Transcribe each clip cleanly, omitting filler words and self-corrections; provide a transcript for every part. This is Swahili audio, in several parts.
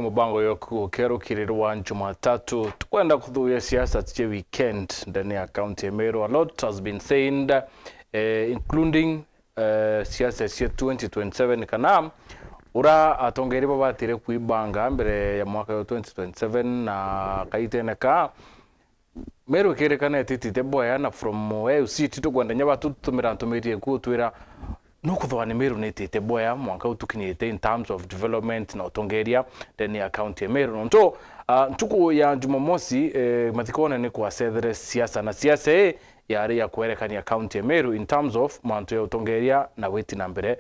Mubango yoku kero kirirwa Jumatatu tukwenda kudhuya siasa tije weekend ndani ya county ya Meru. A lot has been said including siasa ya 2027 kana ura atongeri babatire kuibanga mbere ya mwaka wa 2027 na kaiteneka Meru kerekana titite boya na from UC titugwanda nyabatu tumira ntumirie kutwira nukuthwa ni Meru nitite boya mwaka utukinyite in terms of development na utongeria ndani ya county ya Meru nto ntuku ya Jumamosi mathikona ni kwacethere siasa na siasa yari ya kwerekania county ya Meru in terms of mantu ya utongeria na witi na mbere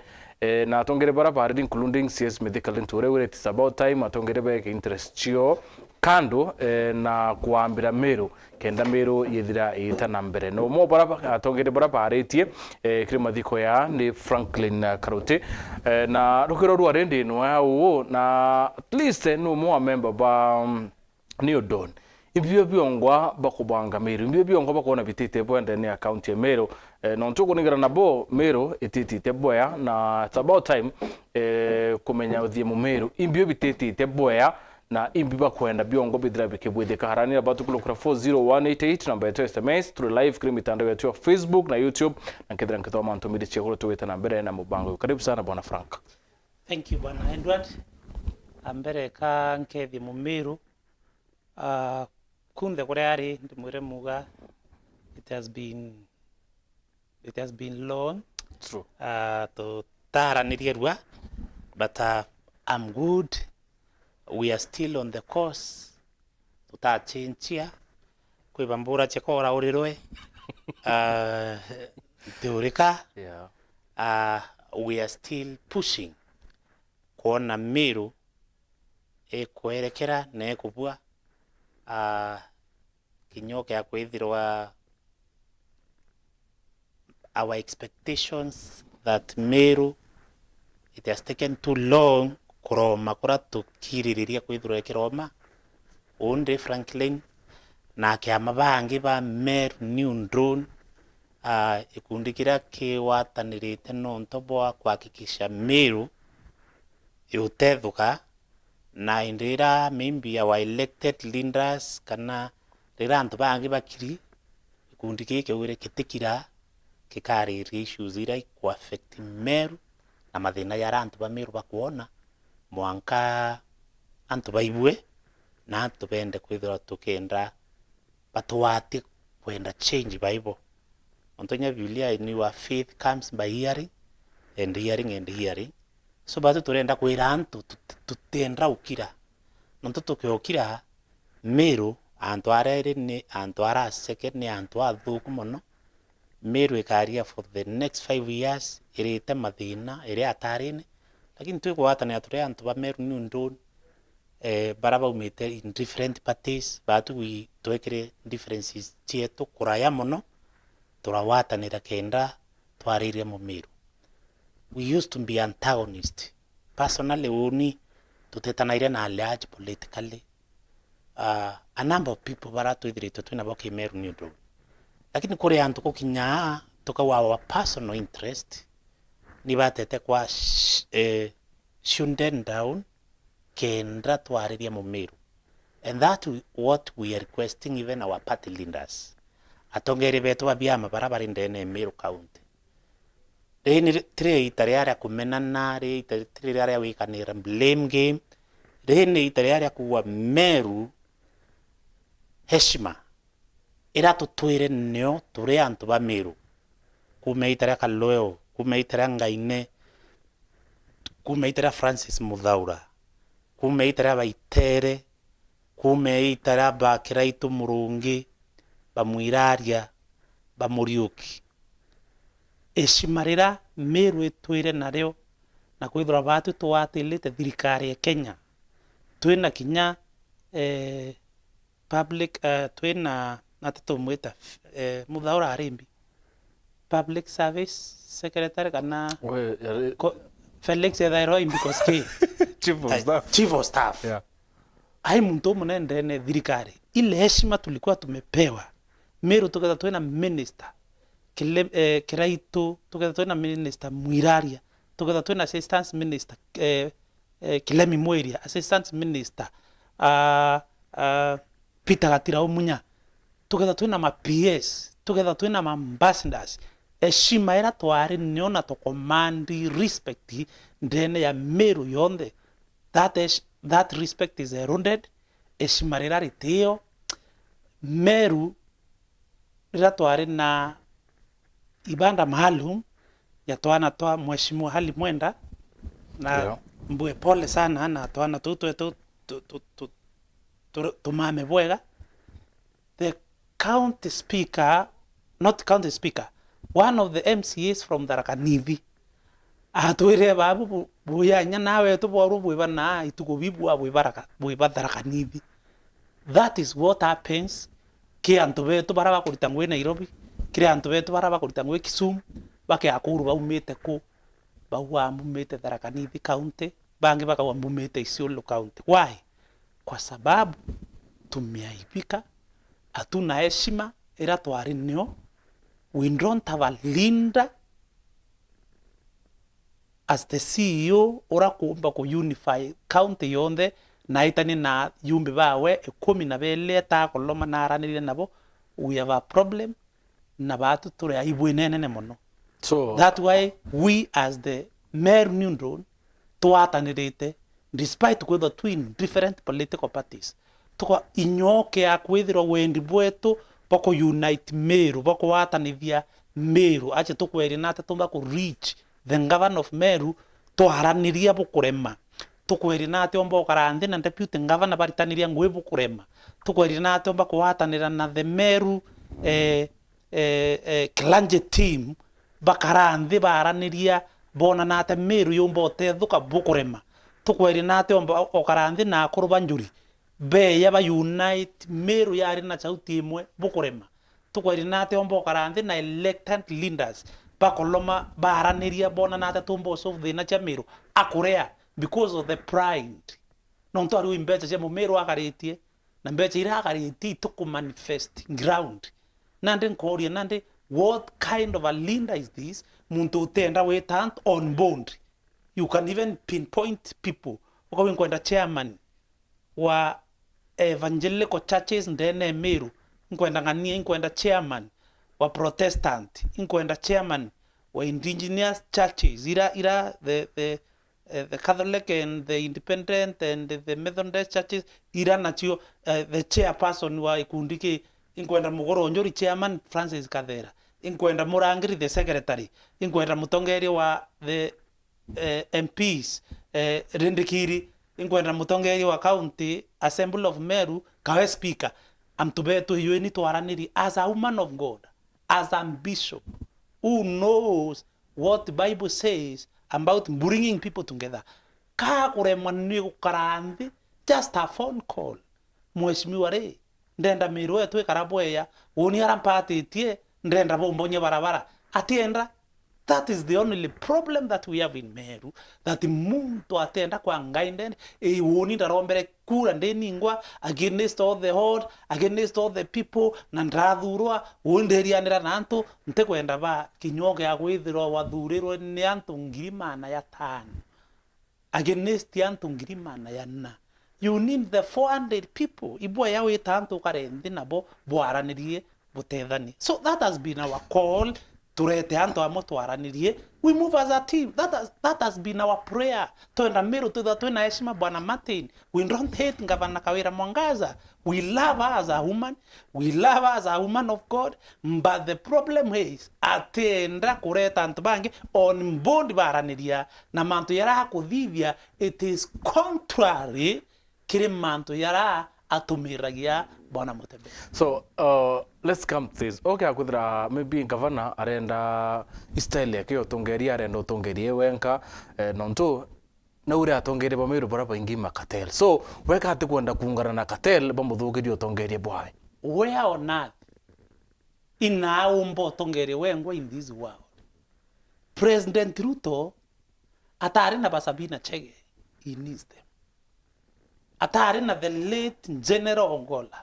na atongere barabara including CS medical nture it's about time atongere beke interest chio kando na kuambira Meru kenda Meru yithira ita na mbere no mo barabara atongere barabara itie kiri mathiko ya ni Franklin Karuti na rukiro rwa rendi no yao na at least no mo member ba New Dawn ibyo byongwa bakubanga Meru ibyo byongwa bakona bitite bwende ni account ya Meru no ntuko ningira nabo Meru ititite boya na it's about time kumenya uthie mu Meru ibyo bititite boya na imbi bakwenda byongo bidira bikebwede kaharani abantu kulokura 40188 namba yetu SMS through live kuri mitandao yetu ya Facebook na YouTube na kedra nkitoa manto midi chekolo tuweta na mbere na Mubango. Karibu sana bwana Frank. Thank you bwana Edward. Ambere ka nkethi mu Meru kunde kure ari ndimwire muga it has been long. True. To taranirierwa but I'm good. We are still on the course. Tutachinchia kwibambura chekora urirwe teorika. Yeah. We are still pushing kuona Meru kwerekera na ekubua kinyoke ya kwithirwa our expectations that Meru it has taken too long kuroma kura tukiririria kwithirwa kiroma onde Franklin na kiama bangi ba Meru New Dawn ikundikira kiwatanirite no ntoboa kuhakikisha Meru yuthethuka na indira maybe our elected leaders kana rira antu bangi bakiri ikundiki kiwire kitikira kikariri issues ira ku affect Meru na mathina ya antu ba Meru bakuona mwanka antu baibwe na antu bende kwithira tukenda batuwati kwenda change bible ontonya Biblia in your faith comes by hearing and hearing and hearing so batu turenda kwira antu tutendra ukira nonto tukiokira Meru antu arere ni antu ara second ni antu athuku muno Meru ikaria for the next 5 years irite mathina ire atarine lakini tukwatana ya ture antu ba Meru New Dawn baraba umite in different parties batu we twekire differences chietu kuraya muno turawatanira kenda twarire mu Meru. We used to be antagonist personally uni tutetanaire na large politically a number of people baratu idrito twina boke Meru New Dawn lakini kuri antu kukinya tukawa our personal interest ni batete kwa shunden down kenda twariria mu Meru and that what we are requesting even our party leaders atongere betu babiama barabara ndene Meru county reni tre itariara kumenana re itariara wikanira blame game reni itariara kuwa Meru heshima ira tutwire nyo turi antu ba Meru kumeitara Kaloyo kumeitara Ngaine kumeitara Francis Muthaura kumeitara Baitere kumeitara Bakiraitu Murungi bamwiraria bamuriuki eshimarira Meru etwire nareo na kwithira batu twatilite thirikari ya Kenya twina kinya public twina natatumwita Muthaura arimbi public service secretary kana Felix Ethairo Imbikoski chief of staff Yeah. Ai muntu munende ne thirikari ile heshima tulikuwa tumepewa Meru tukatha twina minister Kiraitu tukatha twina minister Mwiraria tukatha twina assistance minister Kilemi Mweria, Assistant Minister, Peter Gatirao Munya, tugetha twina ma PS, tugetha twina ma ambassadors, eshima ira twari niona to command respect ndene ya Meru yonde. That respect is eroded. Eshima rira ritio Meru rira twari na ibanda maalum ya twana toa Mheshimiwa Hali Mwenda na mbue pole sana na twana tumame bwega. The county speaker, not county speaker, one of the MCAs from Tharaka Nithi atwire babu buyanya nawe tuboru bwiba na itugo bibwa bwiba Tharaka Nithi. That is what happens ki antu betu baraba kurita ngwe Nairobi, kire antu betu baraba kurita ngwe Kisumu, bake akuru baumete ku bawa mumete Tharaka Nithi county, bangi baka mumete Isiolo county. Why? Kwa sababu tumeaibika, hatuna heshima ira twari nio. We don't have a leader as the CEO ora kuomba ku unify county yonde na itani na yumbi bawe 12 ta koloma na aranire nabo. We have a problem na batu turi aibu nene mono. So that's why we as the Meru Newdron twatanirite despite kwetha twin different political parties tuko inyoke ya kwithirwo wendi bwetu boko unite Meru, boko watanithia Meru, ache tukweri nate tumba ku reach the governor of Meru twaraniria bukurema, tukweri nate omba okaranthi na deputy governor baritaniria ngwe bukurema, tukweri nate omba kuwatanira na the Meru Klanje team bakaranthi baraniria bona nate Meru yomba othethuka bukurema, tukweri nate omba okaranthi na akuruba njuri be yaba unite Meru yari na chauti imwe bukurema, tukweri nate omba okaranthi na elected leaders bakoloma baraniria bona nate tumbo solve thina cha Meru akurea because of the pride nonto ari imbecha cha Meru akaritie na mbecha ira akaritie to manifest ground nande nkoria nande what kind of a leader is this muntu utenda we tant on bond. You can even pinpoint people ukawe kwenda chairman wa evangelical churches ndene Meru, nkwenda ngania, nkwenda chairman wa Protestant, nkwenda chairman wa indigenous churches, ira the Catholic and the Independent and the Methodist churches, ira nachio the chairperson wa ikundiki, nkwenda Mugoro Njori chairman Francis Kadera, nkwenda Murangiri the secretary, nkwenda Mutongeri wa the MPs, Rindikiri, nkwenda Mutongeri wa county assembly of Meru kawe speaker. Amtubetu yueni twaraniri as a woman of God, as a bishop who knows what the Bible says about bringing people together. Ka kuremwa ni kukaranthi just a phone call. Mheshimiwa re ndenda Meru etwe karabweya woni arampatitie ndenda bombonye barabara atienda. That is the only problem that we have in Meru, that muntu atenda kwa ngainden woni ndarombere kura ndeningwa against all the horde, against all the people na ndathurwa wonderianira nantu ntekwenda ba kinyoge ya gwithirwo wathurirwo ni antu ngirimana ya 5 against antu ngirimana ya 4. You need the 400 people ibwa yawe itantu karenthi nabo bwaranirie butethani. So that has been our call. Turete anto amotwaranirie, we move as a team. That has been our prayer. Toenda Meru twina heshima Bwana Martin. We don't hate Governor Kawira Mwangaza. We love her as a woman. We love her as a woman of God. But the problem is atenda kureta antu bangi on board baraniria na mantu yara kuthithia. It is contrary kire mantu yara atumiragia Bwana Mutembe. So let's come to this. Okay, akudra maybe governor arenda istyle yake otongeria arenda otongerie wenka nonto na uri atongerie ba Meru bara ingima cartel. So weka ati kwenda kuungana na cartel bamuthugirie otongerie bwawe. Where on earth ina umbo otongerie wengwa in this world? President Ruto atari na Basabina Chege, he needs them. Atari na the late General Ongola.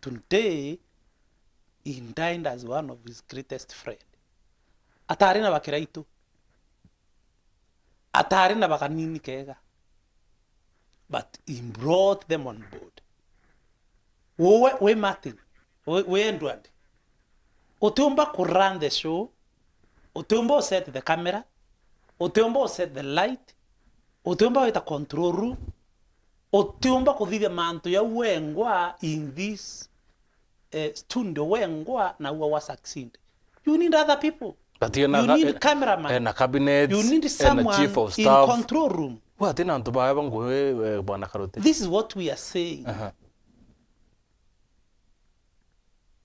Today, he died as one of his greatest friends. Atari na Bakiraitu. Atari na Bakanini Kega. but he brought them on board. We Martin, we Edward. Utumba could run the show. Utumbo set the camera. Utumbo set the light. Utumba with a control room. Utumba could be the man to ya wengwa in this studio wengwa na was succeed. You need other people. But you need cameraman. And a cabinet. You need someone chief of in staff. control room. This is what we are saying.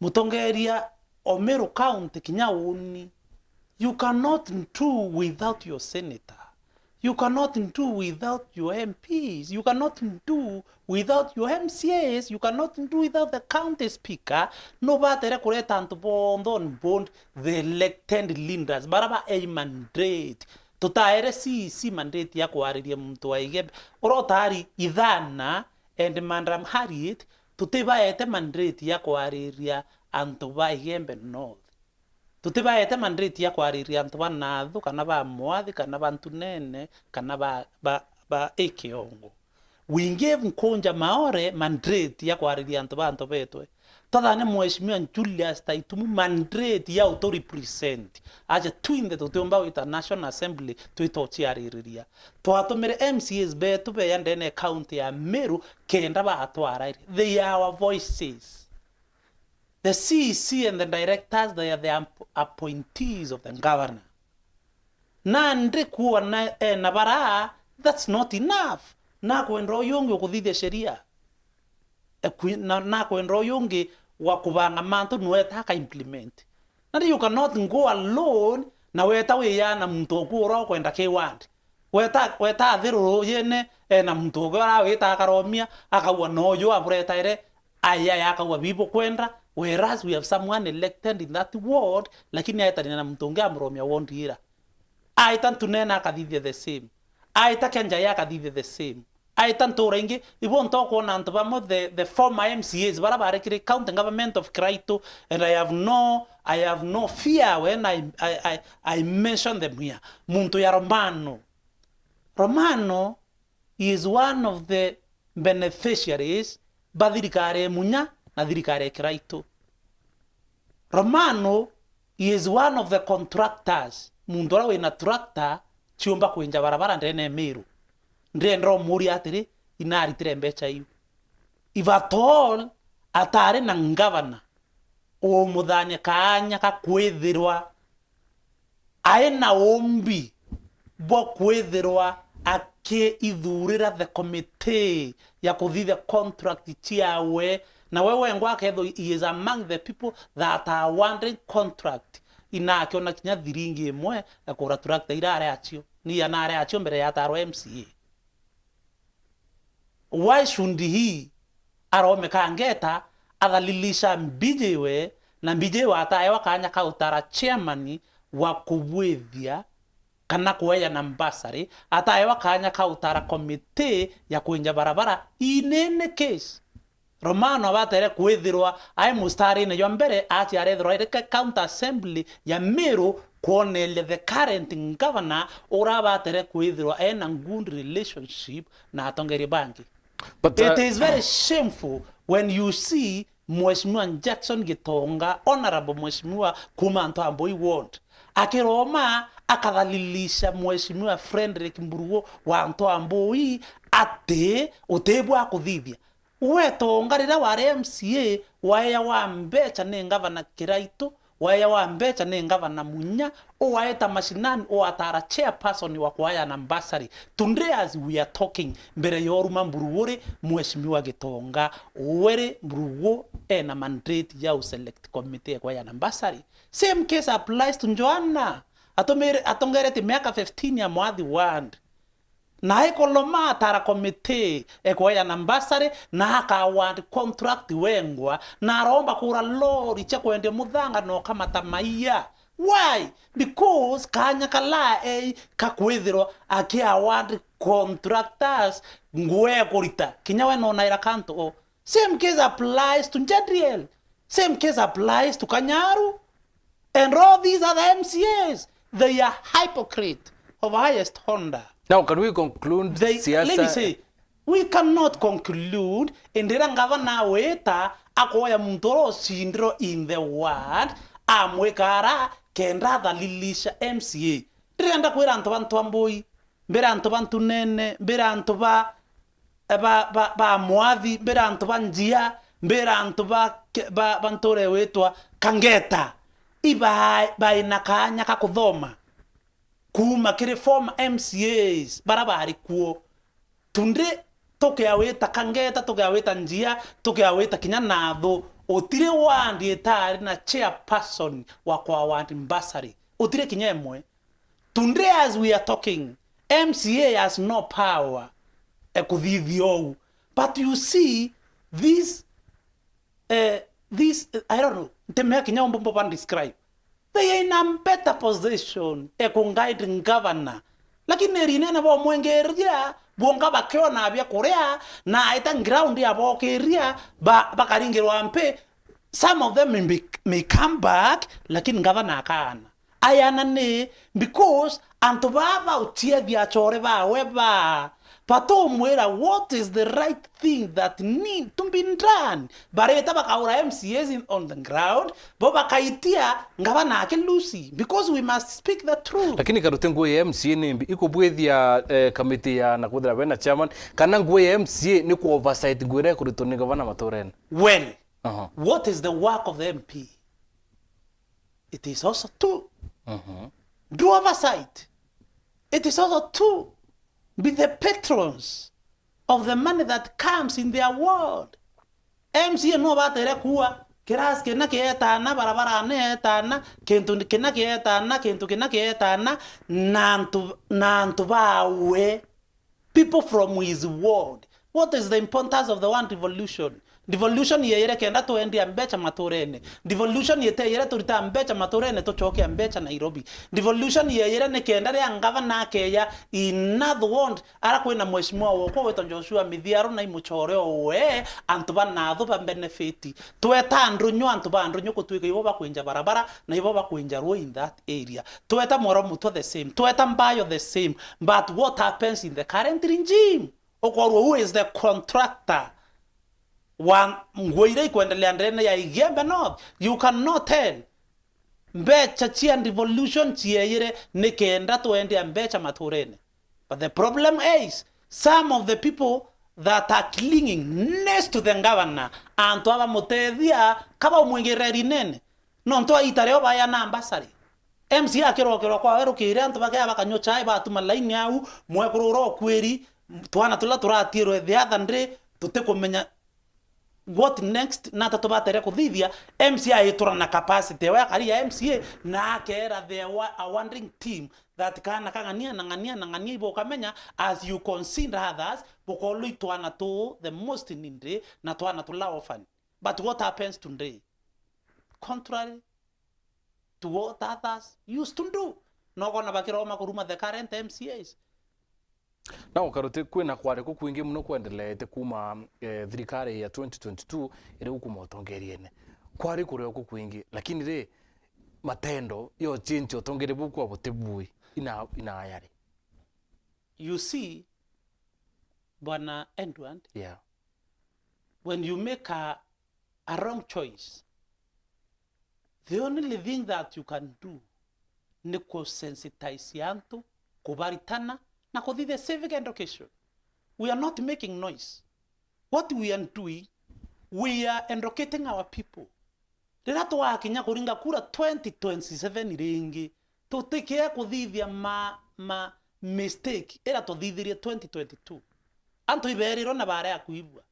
Mutongeria Omero County Kinyauni, you cannot do without your senator. You cannot do without your MPs. You cannot do without your MCAs. You cannot do without the county speaker. Nobody rekureta antu bond the elected leaders. Baraba a mandate. Tutaere si mandate ya kuariria mtu wa igebe. Orotari idhana and Mandram Harriet tuteba ete mandate ya kuariria antu ba igembe north. Tuteba ete mandate ya kuariria antu ba nathu kana ba mwathi kana ba ntunene kana ba ekiongo. We gave Nkonja Maore mandate ya kuariria antu ba antu betwe. Tadane mheshimiwa Julius Taitumu mandate ya auto represent aje twinde tutomba with a National Assembly tuitochiaririria twatumire MCAs betu be yandene county ya Meru kenda ba atwara. They are our voices. The CEC and the directors, they are the appointees of the governor. Nande kuwa na bara, that's not enough. Na kuenro yungi ukudhide sheria. Na kuenro yungi wakubanga manto nueta haka implement. Nadi you cannot go alone na weta weyana mtoku uro kwenda kewandi. Weta adhiru yene na mtoku ura weta akaromia akawa noyo abureta ire aya akawa bibo kwenda. Whereas we have someone elected in that ward, lakini aita nina mtonge amromia wondira. Aita tunena akadhidhe the same. Aita kenjaya akadhidhe the same. Aita ntorengi, ibon toko na ntobamo the former MCAs, barabare kiri county government of Kraito, and I have no fear when I mention them here. Muntu ya Romano. Romano is one of the beneficiaries, badirikare munya, nadirikare Kraito. Romano is one of the contractors. Mundora we na tractor chiomba kuenja barabara ndene Meru. Ndendro muri atiri inari tirembecha yu. If at all atare na ngavana o mudhanya kaanya ka kwethirwa aena ombi bo kwethirwa ake ithurira the committee ya kuthithe contract chiawe. Na wewe ngwaketho he is among the people that are wanting contract. Inake ona kinya thiringi imwe akora tractor irare achio. Ni yanare achio mbere ya taro MCA. Why should he arome kangeta adhalilisha mbijewe na mbijewe ataewa kanya kautara chairman wa kubwethia kana kuweya na mbasari ataewa kanya kautara committee ya kuenja barabara inene case. Romano abatere kwethirwa ai mustari ne yombere ati arethirwa ire county assembly ya Meru kuonele the current governor ora abatere kwethirwa ena good relationship na atongeri banki. But it is very shameful when you see Mheshimiwa Jackson Gitonga, honorable Mheshimiwa Kumanto Amboi ward akiroma akadhalilisha Mheshimiwa Frederick Mburuo wa Anto Amboi ate utebu akuthithia. Weto ngarira wa MCA waya wa mbecha ne ngavana Kiraito waya wa mbecha ne ngavana Munya o waeta mashinani o atara chairperson wa kwaya na Mbasari. Today as we are talking mbere yoruma Mburuwore Mheshimiwa Gitonga were Mburuwo na mandate ya select committee kwaya na Mbasari. Same case applies to Joanna. Atongere ti miaka 15 ya mwathi wand. Na ekoloma atara committee kwaya na Mbasari na haka wand contract wengwa na romba kura lori cha kwende mudhanga no kama tamaiya. Why? Because kanya kala kakwethiro aki award contractors ngwe korita kinyawe no naira kanto. Same case applies to Jadriel. Same case applies to Kanyaru. And all these are the MCAs. They are hypocrite of highest honor. Now, can we conclude let me say, We cannot conclude indira ngavana weta akoya mundoro sindro in the word amwekara kenda dhalilisha MCA. Ndirienda kwira antu bantu amboi, mbira antu bantu nene, mbira antu ba mwathi, mbira antu ba njia, mbira antu ba ntore wetwa kangeta. Iba inakanya kakuthoma. Kuma kiri form MCAs barabari kuo. Tunde toke aweta kangeta, toke aweta njia, toke aweta kinya natho. Otire wandi etari na chairperson wakwa wandi mbasari. Otire kinya emwe. Tunde as we are talking, MCA has no power. Ekuthithio. But you see, this I don't know. Temea kinya mbombo pan describe. They are in a better position. Guiding governor. Lakini erinena bo mwengeria bonga bakiona abya korea na ita ground ya bokeria bakaringirwa mpe. Some of them may come back lakini governor akana ayana ne because antobaba utie bya chore ba weba pato mwera what is the right thing that need to be done bareta bakaura MCAs on the ground boba kaitia ngabana ake Lucy because we must speak the truth. Lakini karute nguo ya MCA nimbi iko bwethia committee ya nakuthira bena chairman kana nguo ya MCA ni ku oversight ngwire kurutoni gavana matorene. Well, what is the work of the MP? It is also to do oversight. It is also to be the patrons of the money that comes in their ward. MCA no batere kuwa kiras kena kietana barabara netana kentu kena kietana kentu kena kietana nantu bawe people from his ward. What is the importance of the one revolution? Devolution yeyere kenda to endi ambecha matorene. Devolution yete yere turita ambecha matorene to choke ambecha Nairobi. Devolution yeyere ne kenda ya ngavana keya inother word ara kwena mheshimiwa woko weto Joshua Mithiaro na imuchore owe antuba natho ba benefit. Tweta andrunyo antuba andrunyo kutwika ibo bakwenja barabara na ibo bakwenja road in that area. Tweta moromu to the same. Tweta mbayo the same. But what happens in the current regime? Okoro who is the contractor? One ngwire kuendelea ndene ya Igembe North. You cannot tell. Mbecha chia revolution chieyire nikenda tuende mbecha maturene. But the problem is some of the people that are clinging next to the governor and to aba mutethia kaba umwingereri nene. No nto itareo baya na ambasari. MC akirokero kwa wero kire antu bakaya bakanyocha iba atuma line yau mwekururo kweri twana tula turatiro the other day tutekomenya what next nata tobatere kuthithia MCA itura na capacity wa kari ya MCA na kera there a wandering team that kana ngania ibo kamenya as you consider others bokolo itwana to the most in na twana to la often. But what happens today? Contrary to what others used to do. No gonna bakiro makuruma the current MCAs. Na ukarute kwina kware ko kwingi muno kwendelete kuma thirikari ya 2022 ire gukumotongeriene kwari kure ko kwingi lakini re matendo yo chinchi otongere buku abotebui ina ayari. You see Bwana Edward, yeah, when you make a wrong choice, the only thing that you can do ni kusensitize yantu kubaritana na kuthithe civic education. We are not making noise. What we are doing, we are educating our people. Rira twakinya kuringa kura 2027 ringi tutikea kuthithia ma mistake era tuthithirie 2022. Antu iberiro na bare akuibwa.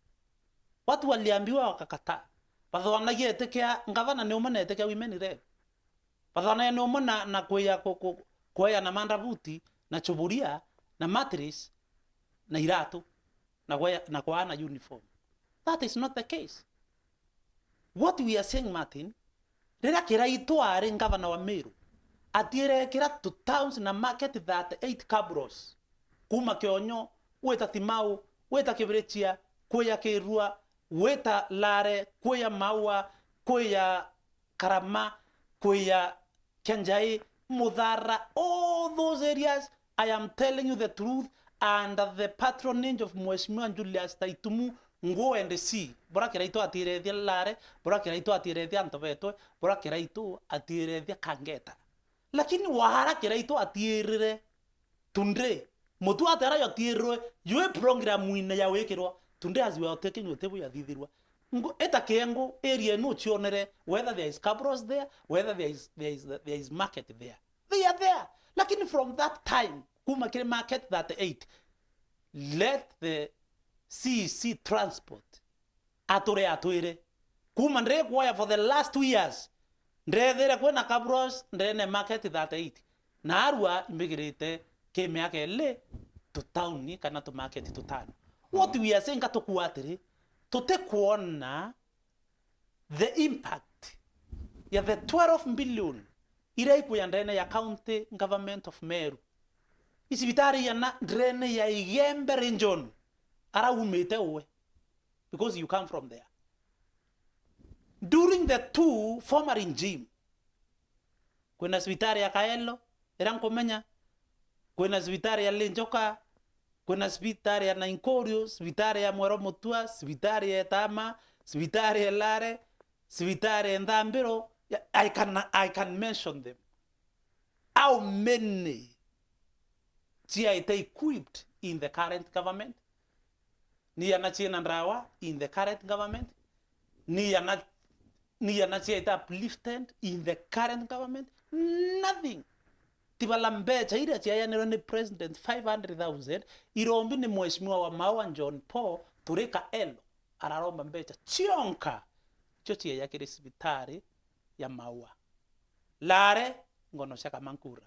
Watu waliambiwa wakakata. Bathona yetekea ngavana ni umone yetekea women rep. Bathona ni umona na kuya na mandabuti na chuburia na mattress na iratu na kuana uniform. That is not the case. What we are saying, Martin, rira kira itware ngavana wa Meru atire kira to towns na market that 8 cabros kuma Kionyo weta Timau weta Kibirechia kuya Kirua weta Lare kuya Maua kuya Karama kuya Kenjai Mudhara, all those areas. I am telling you the truth. under the patronage of Mheshimiwa Julius Taitumu ngo and see bora kiraito atirethia lare bora kiraito atirethia antobetwe bora kiraito atirethia kangeta lakini wahara kiraito atirire tunde mutu atara yo tirwe yue program ine ya wekirwa tunde as we are taking you table ya thithirwa ngo eta kengo area no chionere whether there is cabros there whether there is market there they are there lakini from that time kuma kile market that 8 let the CEC transport atore kuma ndre kwa for the last 2 years ndre kwena cabros ndre market that 8 na arua imbigirite ke miaka ile to town ni kana to market to town what we are saying to kuatiri to take kuona the impact ya the 12 billion ira ipo ya ndene ya county government of Meru isibitari ya na ndene ya Igembe region ara umete uwe because you come from there during the two former regime kuna sibitari ya Kaelo era nkomenya kuna sibitari ya Lenjoka kuna sibitari ya Nainkorio sibitari ya Mwero Mutua sibitari ya Tama sibitari ya Lare sibitari ya Ndambiro I can mention them how many are equipped in the current government ni yanachina ndawa in the current government ni yanachia uplifted in the current government nothing tibalambecha ile chia ni president 500,000 irombi ni mheshimiwa wa Maua John Paul turika elo araromba mbecha chionka chochia yake resibitari ya Maua Lare ngono shaka mankura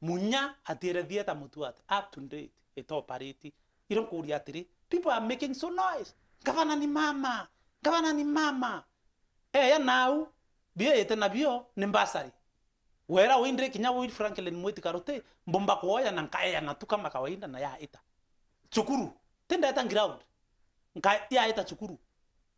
munya atire dieta mutuat up to date eto parity iron kuria atiri people are making so noise gavana ni mama ya now bie ete na bio ni mbasari wera windre kinya wid Franklin Mwiti Karote mbomba kuoya na nkaya na tu kama kawaida na ya ita chukuru tenda ita ground nkaya ya ita chukuru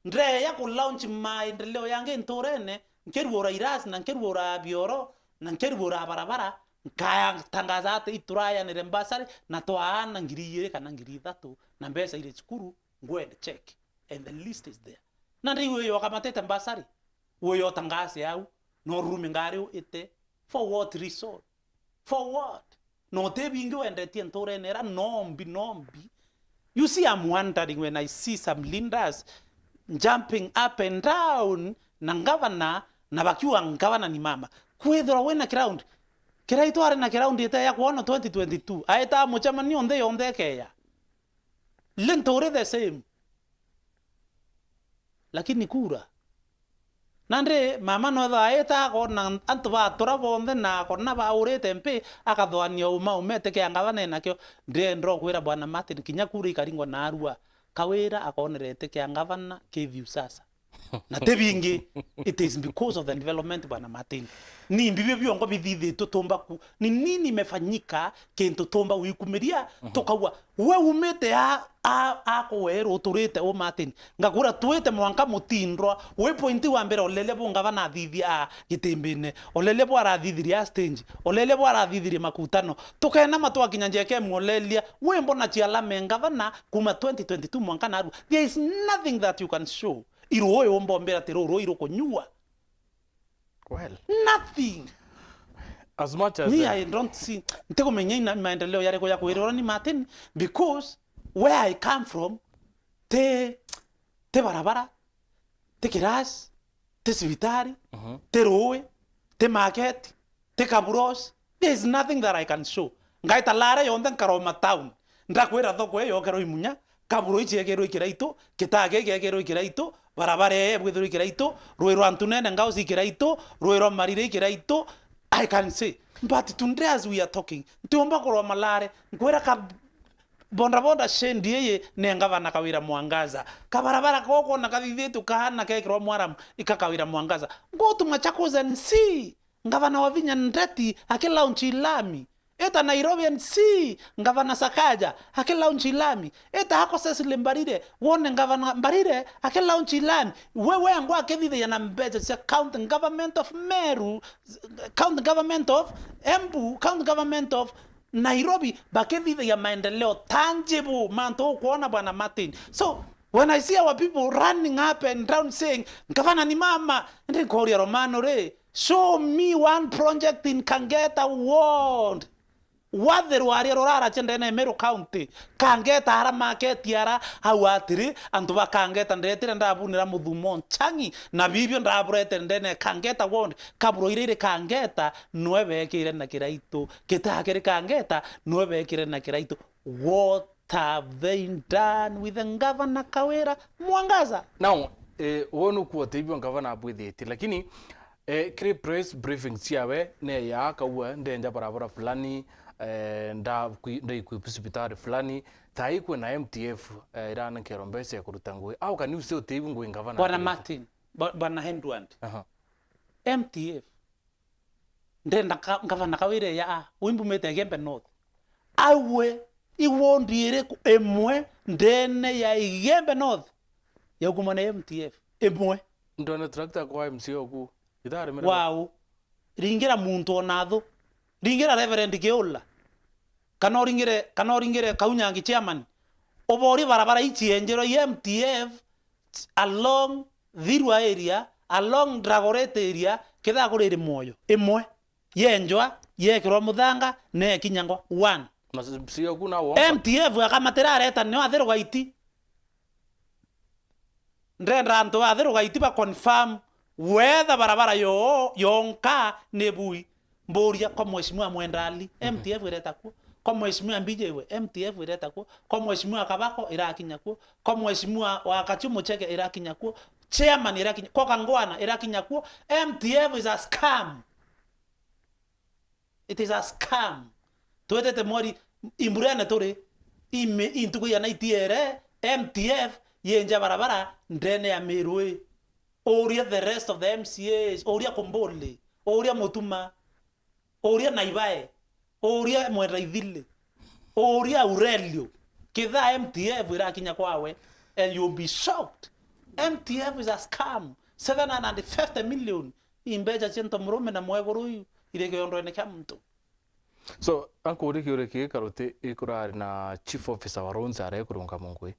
ndre ya ku launch maendeleo yange ntorene nkerwora iras na nkerwora bioro na nkerwora barabara nkaya tangaza ate ituraya ni rembasari na toana ngiriyire kana ngirithatu na mbesa ile chukuru ngwende check and the list is there na ndiwe yo kamatete mbasari weyo tangaze yau no rumi ngari ite for what reason for what no te bingo ende tientore nera nombi you see I'm wondering when I see some leaders jumping up and down na governor na bakiwa governor ni mama kwethora wena ground kiraito are na ground ite ya kuona 2022 aita muchamani onde keya lentore the same lakini kura nande mama no da eta kona antuba torabonde na kona ba urete mpe akathwania umete ke angavana nakyo ndro kwira bwana Martin kinyakuri ikaringwa na arua kawira akonerete ke angavana ke view sasa na tebingi it is because of the development bwana Martin ni mbibyo byongo bidhithi tutomba ku ni nini imefanyika kento tomba wikumeria tokawa we umete ako wero turete o Martin ngakura tuete mwanka mutindro we pointi wa mbere olele bongava na thithia gitembene olele bwa rathithiria stage olele bwa rathithiria makutano tukena matwa kinyanjeke mulelia we mbona chiala mengava na kuma 2022 mwanka naru there is nothing that you can show iroyo mbombera teroro iroko nyua well nothing as much as I don't see ntego menyina maendeleo yare ko yakwirora ni Martin because where I come from te barabara te kiras te sibitari te roe te market te kabros there is nothing that I can show ngaita lara yonda Karoma town ndakwira thoko yo kero imunya kaburo ichi ekero ikiraito kitage gekero ikiraito barabara ebwethero ikiraito roero antunene ngao ikiraito roero marire ikiraito I can say but today as we are talking ntiomba korwa malare nkwera ka bonda shendi yeye nengavana kawira Mwangaza kabarabara koko na kavivetu kahana kekro mwaram ikakawira Mwangaza ngotu machakoza nsi ngavana wavinya ndeti akela unchilami eta Nairobi NC ngavana Sakaja akela unchilami eta hako sesile Mbarire wone ngavana Mbarire akela unchilami wewe ngwa kevide yana mbeje sia county government of Meru county government of Embu county government of Nairobi bakethithagia maendeleo tangible manto kuona bwana Martin. So when I see our people running up and down saying gavana ni mama ndi Korea Romano re, show me one project in Kangeta Ward wathiru aria rorara chendene Meru County Kangeta hara market yara hawatiri antu bakangeta ndetire ndabunira muthumo changi na bibio ndaburete ndene Kangeta Ward kaburo ire Kangeta nwebekire na kiraitu kitakire Kangeta nwebekire na kiraitu. What have they done with the governor Kawira Mwangaza? Now wonu kuote ibyo governor abwithiti lakini kiri press briefing ciawe ne ya kawa ndenja barabara fulani nda hospitali fulani tai kwena MTF irana kero mbese ya kuruta ngui au kani usio teibu ngui ngavana bwana Martin bwana Hendwand MTF ndenda ngavana Kawira ya wimbu mete Gembe North awe iwondire ku emwe ndene ya Gembe North ya kumana MTF emwe ndona tractor kwa MCO ku idare mere wow ringira muntu onathu ringira Reverend Keola kana ringire Kaunyangi chairman obori barabara ichi enjero MTF along Dhirwa area along Dragorete area kitha kurire moyo imwe yenjwa yekirwa muthanga ne kinyangwa 1 masio kuna wo MTF akamatera areta ne athiru gaiti ndenda antu athiru gaiti ba confirm whether barabara yonka nebui mboria kwa mheshimiwa Mwendali MTF ireta ku kwa mheshimiwa Mbijewe MTF ireta ku kwa mheshimiwa Kabako irakinya ku kwa mheshimiwa Wakachumu Cheke irakinya ku chairman irakinya kwa Kangwana irakinya ku. MTF is a scam. It is a scam. Tuwetete mori imburana tore ime intuko ya naitiere MTF yenja barabara ndene ya Merwe oria the rest of the MCAs oria Kombole oria Mutuma oria Naibae oria Mweraithile oria Aurelio kitha MTF irakinya kwawe and you'll be shocked. MTF is a scam. 750 million imbeja chento murume na mwegoruyu irege yondone kya mtu. So anko uri kiure ki karote ikurari na chief officer wa Ronza are kurunga mungwe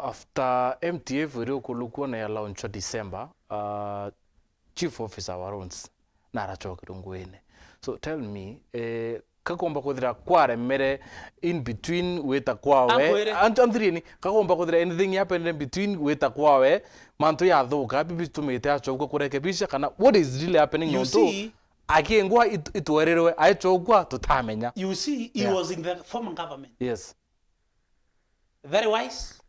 after MTF iri okulukwa na ya launch December chief officer wa Ronza na arachoka ngwene. So tell me kakomba kuthira kware mere in between weta kwawe anthirini kakomba kuthira anything happened in between weta kwawe manto ya thuka bibi tumite achoka kurekebisha kana what is really happening you see akengwa itwererewe aichogwa tutamenya. You see he was in the former government. Yes, very wise,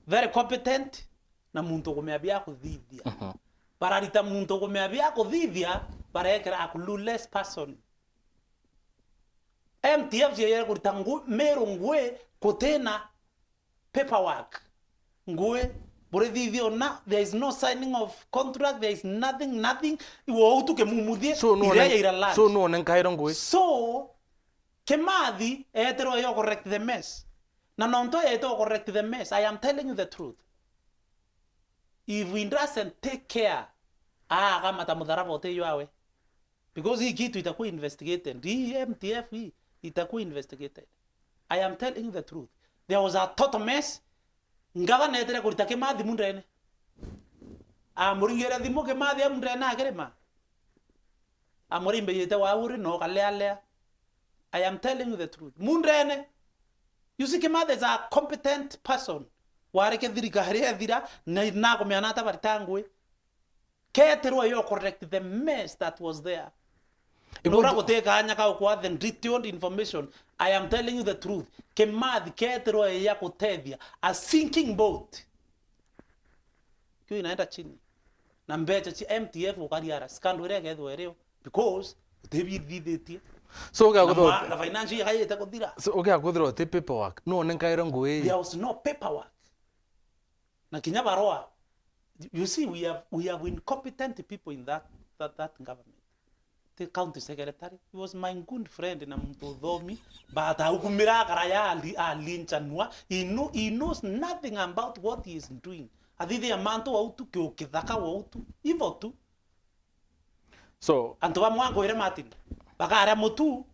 very competent na muntu kumeabia kuthithia bararita muntu kumeabia kuthithia barekera a clueless person. MTF yeye kurita Meru ngwe kutena paperwork ngwe burethithio na there is no signing of contract, there is nothing iwo utuke mumuthie so no nenkairo ngwe so Kemathi etero yo correct the mess na nonto eto correct the mess. I am telling you the truth. If we doesn't take care kama tamudharaba oteyo awe because hii kitu itakuwa investigated. Hii MTF hii itakuwa investigated. I am telling you the truth. There was a total mess. Ngavana etere kurita Kemathi mundene amuringere thimo Kemathi mundene akerema amurimbe yete wauri no kale. I am telling you the truth. Mundene, you see Kemathi is a competent person. Wareke thirikari ethira na kumeanata baritangwe ketero yo correct the mess that was there. Ibura kuteka anya ka kwa the detailed information. I am telling you the truth. Kemathi ketero ya kutethia a sinking boat. Kiyo inaenda chini. Na mbecha chi MTF ukariara scandal yake ethwereo because utebithithĩtie. So okay, na financial high itakuthira. So okay, akuthira te paperwork. No nenkairo ngwe. There was no paperwork. Na kinya baroa. You see we have incompetent people in that government. The county secretary, he was my good friend na mtu thomi, but hukumira karaya alinchanua. He knows nothing about what he is doing. Adide amanto wa utu ke okithaka wa utu. Ivo tu. So anto ba mwango ire Martin. Bakara mutu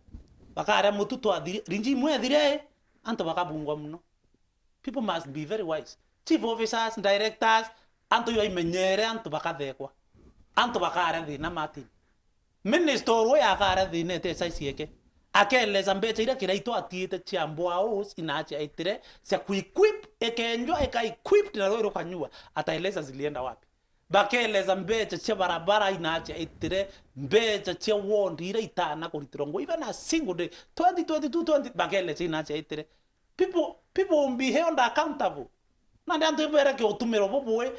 bakara mutu to adiri rinji mwe adire anto bakabungwa mno. People must be very wise. Chief officers, directors, anto yo imenyere anto bakathekwa. Anto bakara thina Martin. Minister ro ya kara thina te saisieke. Akeleza mbecha ira kiraito atiete chiambwa os inacha itire sia kuequip ekenjwa equip na roro kanyua ataeleza zilienda wapi. Bakeleza mbecha chia barabara inacha itire mbecha chia wondi ira itana kuritirongo even a single day 2022 bakeleza inacha itire. People will be held accountable. Na ndio mbere ke otumero bobwe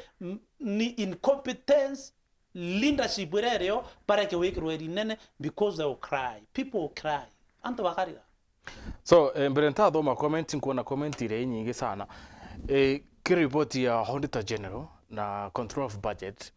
ni incompetence leadership wereo para ke wekero erinene because they will cry. People will cry. Anto bakarira. So mbere ntathoma comment nkuona comment ile nyingi sana. Kiripoti ya Auditor General na Control of Budget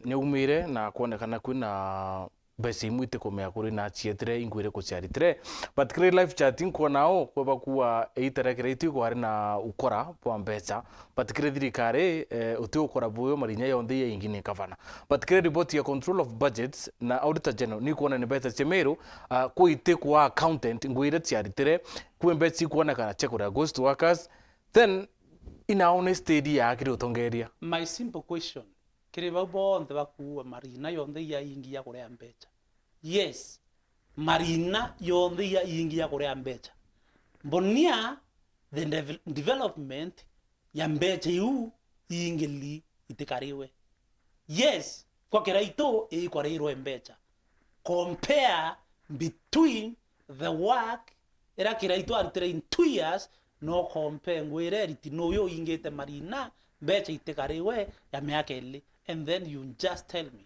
ni umire na kuonekana kwina besi mwite komea kuri na chietire ingwire kuciaritire but kire live chatting ko nao kwa bakuwa eiterekereti ko ari na ukora kwa mbeca but kire thirikari uti ukora buyo marinya yonthe ya ingine kavana but kire report ya Control of Budgets na Auditor General ni kuona ni mbeca cemero kuite kwa accountant ingwire ciaritire ku mbeca kuona kana check ura ghost workers then ina honesty ya kire utongeria. My simple question, kire bonthe bakuwa marina yonthe ya ingi ya kurea mbeca. Yes, marina yonthe ya ingi ya kurea mbeca. Mbonia the development ya mbeca yu ingili itikariwe. Yes, kwa kiraito ikwareirwe mbeca. Compare between the work era kiraito aritire in 2 years no compare ngwire riti no yo ingete marina mbeca itikariwe ya miaka ili and then you just tell me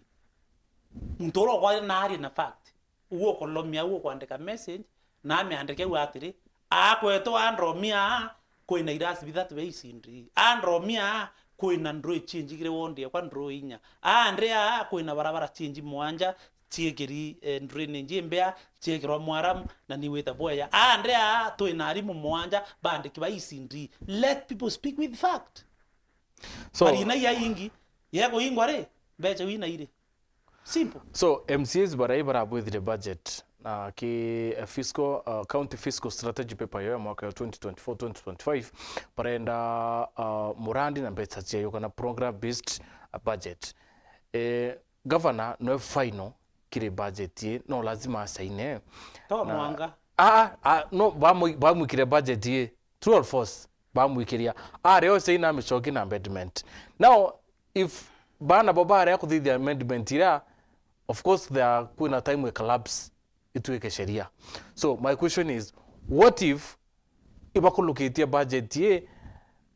ntoro kwa nari na fact uwo kolomia uwo kuandika message na ameandike watiri akweto andromia koina irasi bithat beisindri andromia koina ndro change gire wonde kwa ndro inya andrea koina barabara change mwanja tiegeri ndrene njembea tiegero mwaram na niweta boya andrea toina ari mu mwanja bandiki baisindri. Let people speak with fact. So marina ya ingi yego ingware becha wina ire simple. So MCAs bara with the budget na ki fiscal county fiscal strategy paper ya mwaka ya 2024-2025 parenda murandi na becha cia kana program based budget governor no final kire budget ye no lazima asaine to mwanga no bamu kire budget ye true or false bamuikiria reo seina michoki na amendment. Now if bana baba ya kuthithia amendment ira of course there kuna time we collapse ituweke sheria. So my question is what if ibakulukitia budget ye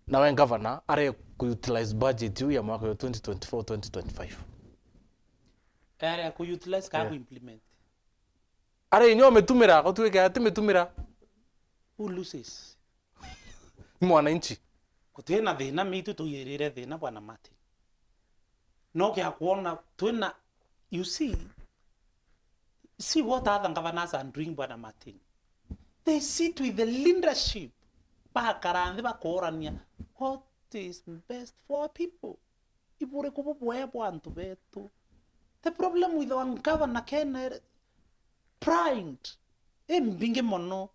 na when governor are utilize budget ya mwaka 2024-2025 are utilize ka implement are nyo metumira ko tuweke ati metumira who loses mwananchi kutena thina mitu tuyirire thina bwana Martin no kya kuona twina you see what other governors are doing bwana Martin. They sit with the leadership bakarande bakorania what is best for people ibure kububwe bwantu betu. The problem with our governor Kenya pride mbinge mono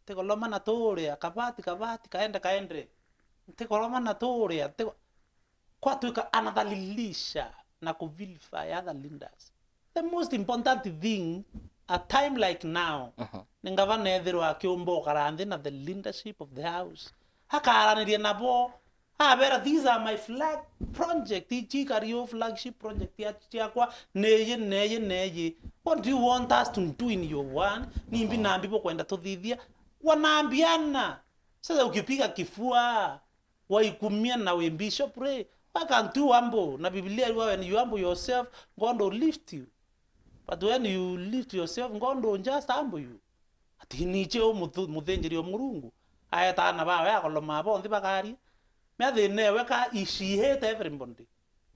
tekoloma na tore kabati kaende tekoloma na tore kwa tuka anadhalilisha na kuvilify other leaders. The most important thing a time like now ngavana ethero akiombo karande na the leadership of the house hakaranirie nabo abera these are my flag project ichikario flagship project yakwa neye what do you want us to do in your one nimbi nambi kwenda tuthithia wanaambiana sasa ukipiga kifua waikumia na we bishop pray wakantu wambo na Biblia when you humble yourself God will lift you but when you lift yourself God will just humble you atiniche muthenjeri o Murungu ayatana bawe akoloma bondi bakari methine weka she hate everybody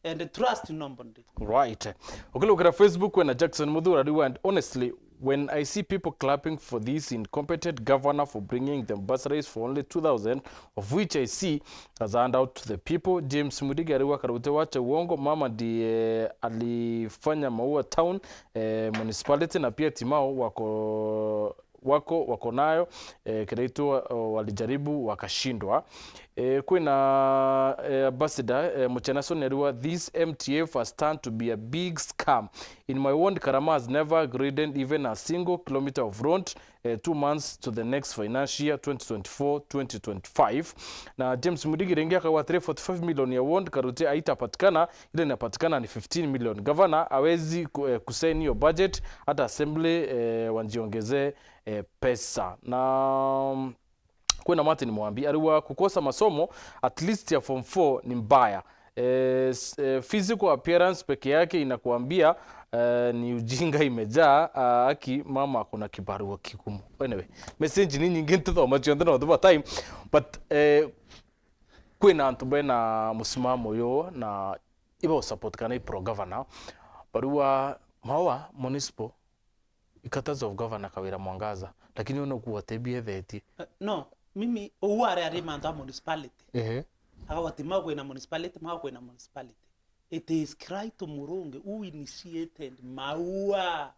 and trust nobody. Right. Okay, look at Facebook when Jackson Mudhura and honestly when I see people clapping for this incompetent governor for bringing them bursaries for only 2,000, of which I see as a handout to the people. James Mudiga aliwa karute wacha uongo. Mama ndiye alifanya Maua Town municipality, na pia timao wako nayo kinaitwa walijaribu wakashindwa. Kuna ambassador Muchenason aliwa, this MTF has turned to be a big scam. In my ward, Karama has never graded even a single kilometer of road 2 months to the next financial year 2024-2025. Na James Mudiga rengia kwa 345 million ya ward karute haitapatikana, ile inapatikana ni 15 million. Governor hawezi kusaini hiyo budget, hata assembly wanjiongezee pesa. Na kuna Martin Mwambi aliwa kukosa masomo at least ya form 4 ni mbaya. Physical appearance peke yake inakuambia ni ujinga imejaa. Aki mama akona kibarua kigumu. Anyway, message ni nyingi ntuthoma chionde no thuba time, but kwina antu bena musimamo yo na ibo support kana pro governor barua Maua municipal ikatazo of governor Kawira Mwangaza, lakini unakuwa tebie theti no mimi uware ari manta municipality agawati magwe na municipality. It is Kraito Murungi who initiated Maua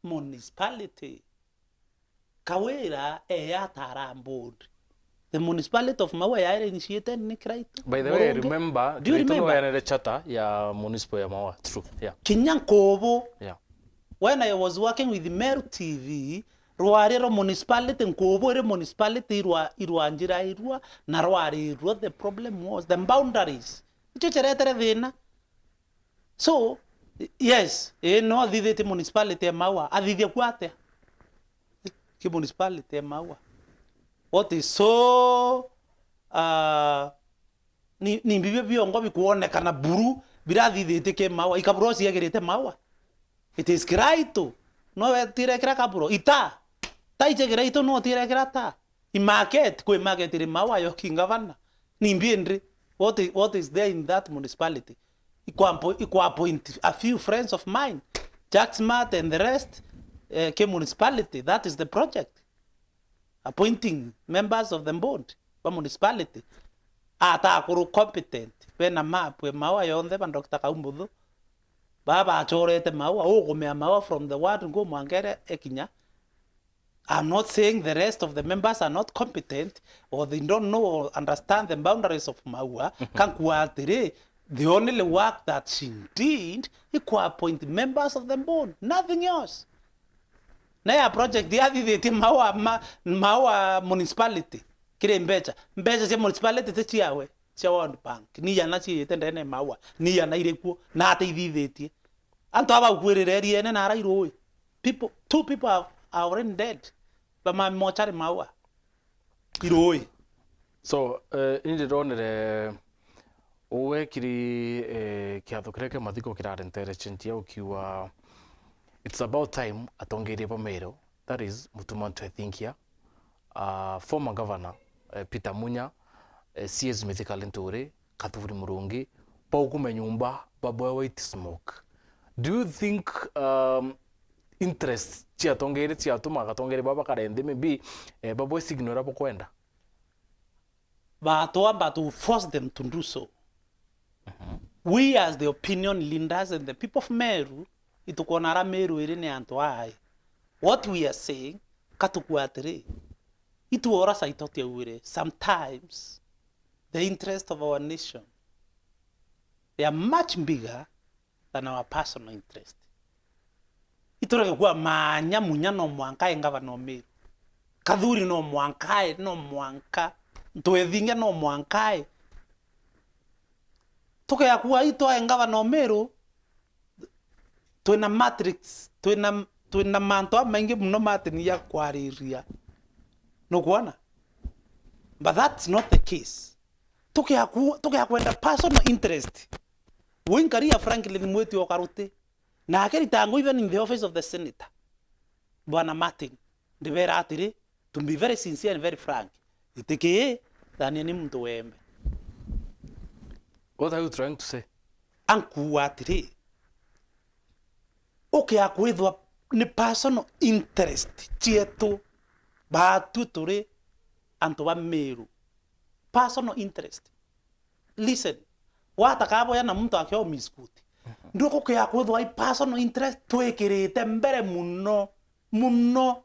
municipality. Kawira yatara board. The municipality of Maua initiated ni Kraito. By the way, I remember, do you remember the charter ya municipal ya Maua? True. Yeah. Kinyankobo. Yeah. When I was working with the Meru TV, Ruarero municipality Nkobo municipality irua na Ruarero, the problem was the boundaries. So yes, no adidete municipality Maua adidie kwate ki municipality Maua. What is so ni bibi biongo bikuonekana buru biradidete ke Maua ikabrosi yagerete Maua. It is Kraito. No tire kira kaburo. Ita. Ta iche Kraito no tire kira ta. I market kwe market ire Maua yo kingavana. Nimbiendre. What is there in that municipality? Ikwa appoint a few friends of mine. Jack Smart and the rest ke municipality. That is the project. Appointing members of the board. Ba municipality. Ata akuru competent. Pena map we Maua yo onde ban Dr. Kaumbudu. Baba achorete Maua ogomea Maua from the word ngo mwangere ekinya. I'm not saying the rest of the members are not competent or they don't know or understand the boundaries of Maua. The only work that she did is to appoint members of the board, nothing else. Na project the other Maua municipality kile mbecha si municipality techiawe cia World Bank ni yana ci tendene Maua ni yana irekuo na ateithithetie anto aba kwirire ene na arairo two people are already dead but my mochari Maua iroi. So indi ronere uwe kiri kiatho kireke mathiko kirarentere chintia ukiwa it's about time atongere Meru, that is Mutumanto I think here former governor Peter Munya, CS Mythical Ntore, Kathuri Murungi, Paukume Nyumba, Baboy White Smoke. Do you think interest chiatongere chiatuma katongere baba karende maybe Baboy signora pokwenda? But to force them to do so. We as the opinion leaders and the people of Meru, itukonara Meru irine antoai. What we are saying, katukuatere. Ituora saitote ure. Sometimes the interest of our nation, they are much bigger than our personal interest. Itureke kwa manya munya no mwanka ngava no Meru. Kathuri no mwanka no mwanka. Ntwethinge no mwanka. Toke ya kuwa ito ngava no Meru. Twina matrix, twina manto maingi muno matini ya kwariria. No kuona? But that's not the case. Toke ya kwenda personal interest. Winkaria Franklin Mweti Okarute. Na akeri tango even in the office of the senator. Bwana Martin. De vera atire. To be very sincere and very frank. Iteke tani ni mtu wembe. What are you trying to say? Anku atire. Okay, akwethwa ni personal interest chietu batu turi antu ba Meru. Personal interest. Listen, watakabo ya na mtu akio miskuti. Nduko kya kwethwa i personal interest twekirite mbere muno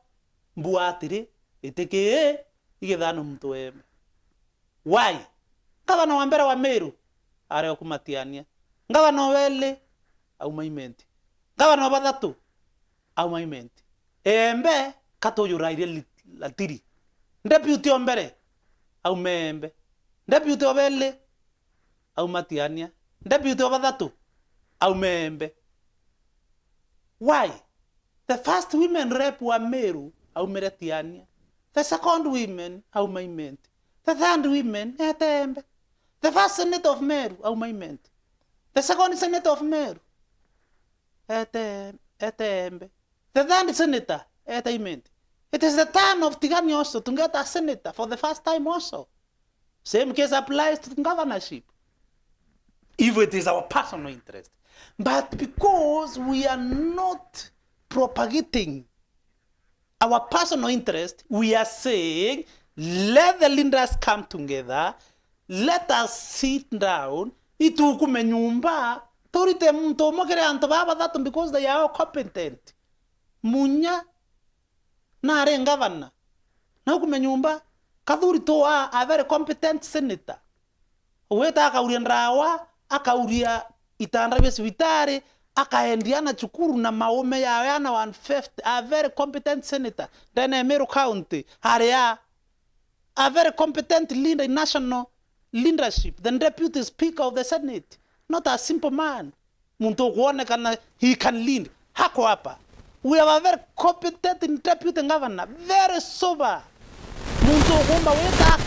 mbuatire iteke igethano mtu eme. Why? Ngavana wa mbere wa Meru are okumatiania. Ngavana wele au maimenti. Ngavana wa bathatu au maimenti. Embe katoyuraire latiri. Deputy ombere au membe. Deputy obele au matiania. Deputy obathatu au membe. Why? The first women rep wa Meru au meretiania. The second women au maimenti. The third women etembe. The first senate of Meru au maimenti. The second senate of Meru etembe. The third senator etementi. It is the turn of Tigani also to get a senator for the first time also. Same case applies to governorship. If it is our personal interest. But because we are not propagating our personal interest, we are saying, let the leaders come together, let us sit down, itukume nyumba, torite mtu mokere antobaba that because they are competent. Munya na are governor. Na ukume nyumba, kadhuri to a very competent senator. Uweta akauria ndrawa, akauria itandra vitare, akaendiana chukuru na maome ya yana 1/5, a very competent senator. Then Meru County, area, a very competent leader in national leadership, the deputy speaker of the Senate. Not a simple man. Muntu kuone kana he can lead. Hako hapa. We have a very competent deputy governor, very sober. Muntu kuomba weta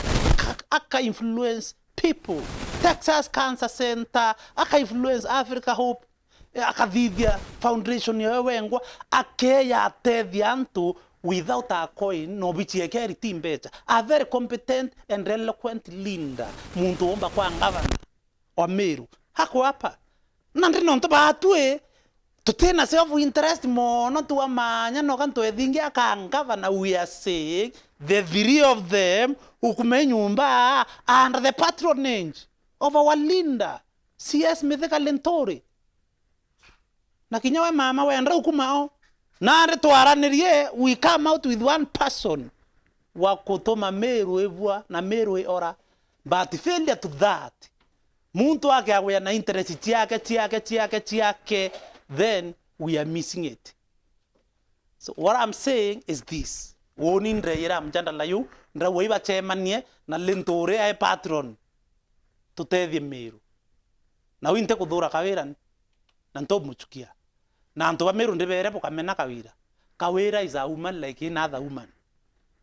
aka influence people. Texas Cancer Center, aka influence Africa Hope, akadhidhia foundation ya wengwa, akeya atethia antu without a coin, no bichiekeri timbecha. A very competent and eloquent leader. Muntu omba kwa governor wa Meru. Hako hapa. Nandri nonto baatue, tutena self-interest mono tuwa manya no kanto edhingi akangavana. We are saying the three of them ukume nyumba under the patronage of our leader CS Mithika Lentori. Na kinyawe mama wenda ukumao nare twaranirie, we come out with one person wa kutoma Meru evua na Meru ora. But failure to that, muntu wake awe na interest chiake, then we are missing it. So what I'm saying is this. Woni ndreira mjanda layu ndra weiba chemanie na Lentore ay patron tutethie Meru. Na winte kuthura kawira na nto muchukia. Na nto ba Meru ndebere pokamena kawira. Kawira is a woman like any other woman.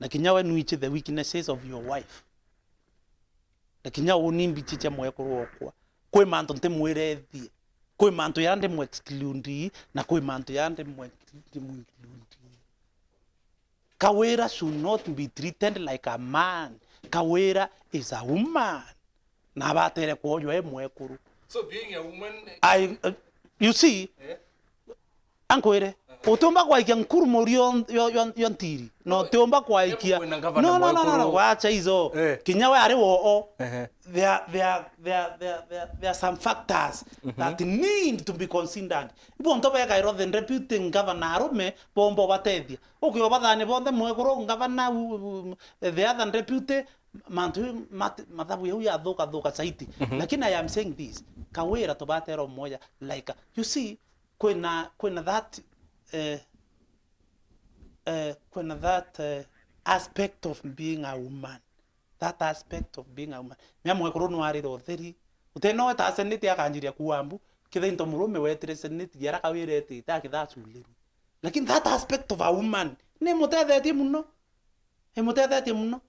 Na kinyawe nuiche the weaknesses of your wife. Na kinyawe unimbi chicha mwekuru okwa. Kwe manto nte mwerethie. Kwe manto yande mwexclude na kwe manto yande mwexclude. Kawira should not be treated like a man. Kawira is a woman. Na batere kuojo mwekuru. So being a woman, you see, ankoere, utomba kwa ikia nkuru mori yontiri. No, utomba kwa ikia. No, wacha hizo. Kinyawe are wo. There are some factors that need to be considered. Ibo ntoba yaka iro the deputy governor arome bombo batethia. Okay, obathane bonde mwekuru governor the other deputy mantu mathabu ya thuka saiti. Lakini I am saying this. Kawira tobatero moja like you see kwena that aspect of being a woman. That aspect of being a woman. Myamwe kurunu ari rotheri. Uteno ta senete akanjiria kuambu kithe into murume wetire senete yara kawirete takithachuliru. Lakini that aspect of a woman ne mutethetie muno. Mutethetie muno.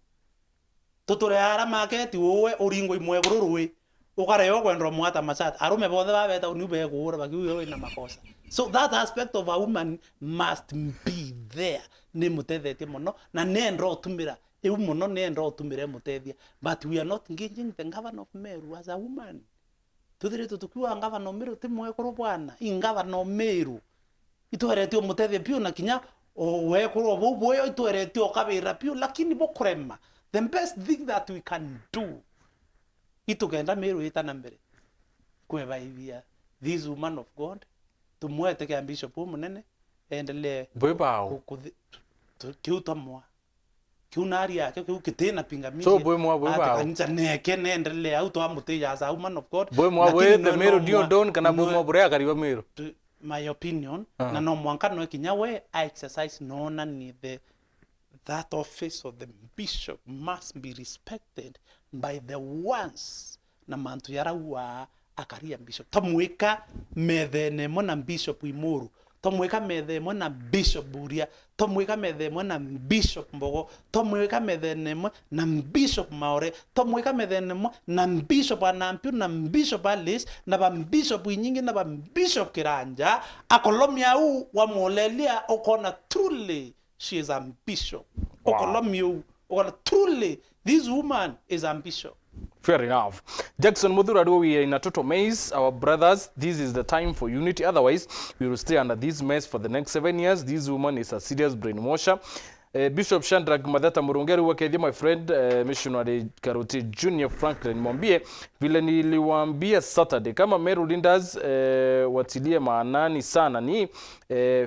Tutore ara market wowe uringo imwe kururui. Ukareo kwendro mwata masat. Arume bothe babeta unube kuura bakiuyo ina makosa. So that aspect of a woman must be there. Ne mutethetie muno na ne ndro tumira. Muno ne ndro tumire mutethia. But we are not engaging the governor of Meru as a woman. Tuthire tutukiwa governor Meru timwe kuru bwana. In governor Meru. itweretio mutethia piu na kinya wekorwo boyo itweretio kabira piu lakini bokurema the best thing that we can do itugenda Meru itana mbere kwebaivia this woman of God tumwete ke bishop munene endelee bwebao kiutamwa kiunari yake kitina pingamizi so bwemwa bwebao kanisa neke endelee au to amuteja as a woman of God bwemwa the Meru dio don kana bwemwa bure kariba Meru my opinion na no mwanka no kinyawe I exercise no na ni that office of the bishop must be respected by the ones na mantu yarawa akaria bishop tamweka methene na bishop Imuru tomweka methemo na bishop Buria tomweka methemo na bishop Mbogo tomweka methemo na bishop Maore tomweka methemo na bishop Anampiu na bishop Alice na ba bishop nyingi na ba bishop Kiranja akolomia u wa molelia okona truly she is a bishop okolomia okona truly this woman is a bishop. Fair enough. Jackson Muthura, we are in a total maze. Our brothers, this is the time for unity. Otherwise, we will stay under this mess for the next 7 years. This woman is a serious brainwasher. Bishop Shandrack Madhata Murungeru wakedia my friend missionary Karoti Junior Franklin mwambie vile niliwaambia Saturday kama Meru Lindas watilie maanani sana ni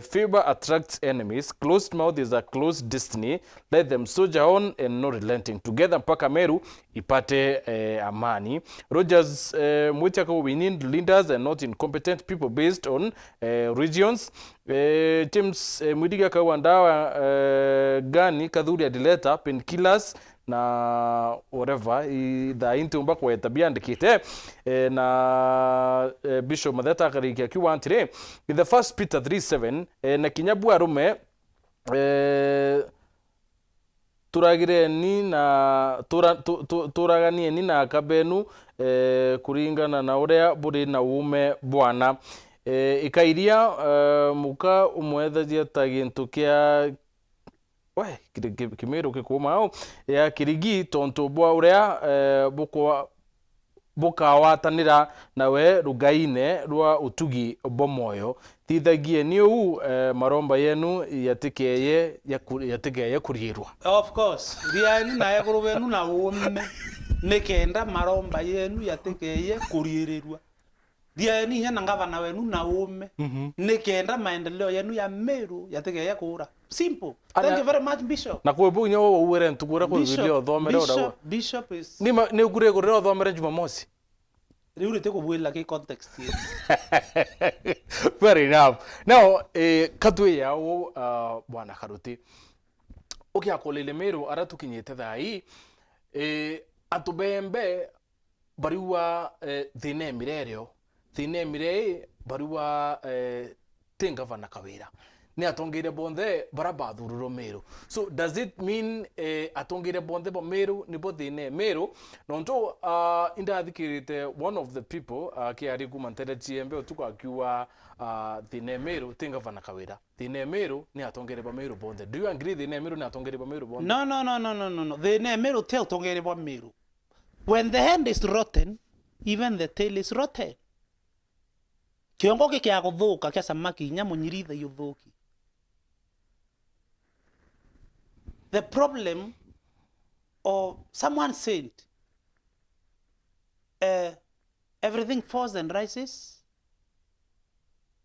favor attracts enemies, closed mouth is a closed destiny, let them soldier on and no relenting together mpaka Meru ipate amani. Rogers Mwitiaka, we need leaders and not incompetent people based on regions. James Mwidiga Kawandawa gani kadhuri adileta painkillers na whatever the intumba kwa tabia ndikite na Bishop Madhata Kariki akiwa antire in the first Peter 3:7 na kinyabu arume turagire ni na turaganie ni na kabenu kuringana na uria buri na ume bwana ikairia muka umwethagia ta gintu kia we Kimeru kikuma ya kirigi tonto bwa uria bukawatanira nawe rugaine rwa utugi bomoyo tithagie ni u maromba yenu yatikeye kurirwa. Of course riani na yakurubenu na ume nekenda maromba yenu yatikeye kuririrwa riani hena ngavana wenu na ume nekenda maendeleo yenu ya Meru yatikeye kura simple. Thank you very much Bishop. Na kwebu nyo uwere ntukura kwa video thomere odawa Bishop is ni ukure kurero thomere Jumamosi riuri teko bwela ke context here. Fair enough. Now katwe yao bwana Karuti ukiakolele Meru aratukinyete thai atubembe bariwa thine mirereo thine mire bariwa tengavana kawira ni atongire bonde barabathururo Meru. So does it mean atongire bonde bo Meru ni bo thine Meru nonto indathikirite one of the people kiari kumantere chiembe utuko akiwa thine Meru tengavana kawira thine Meru ni atongire bo Meru bonde. Do you agree thine Meru ni atongire bo Meru bonde? No. Thine Meru tell tongire bo Meru. When the hand is rotten, even the tail is rotten. Kiongo ke kia guthuka kia samaki nyamo nyiritha yuthuki. The problem of someone said everything falls and rises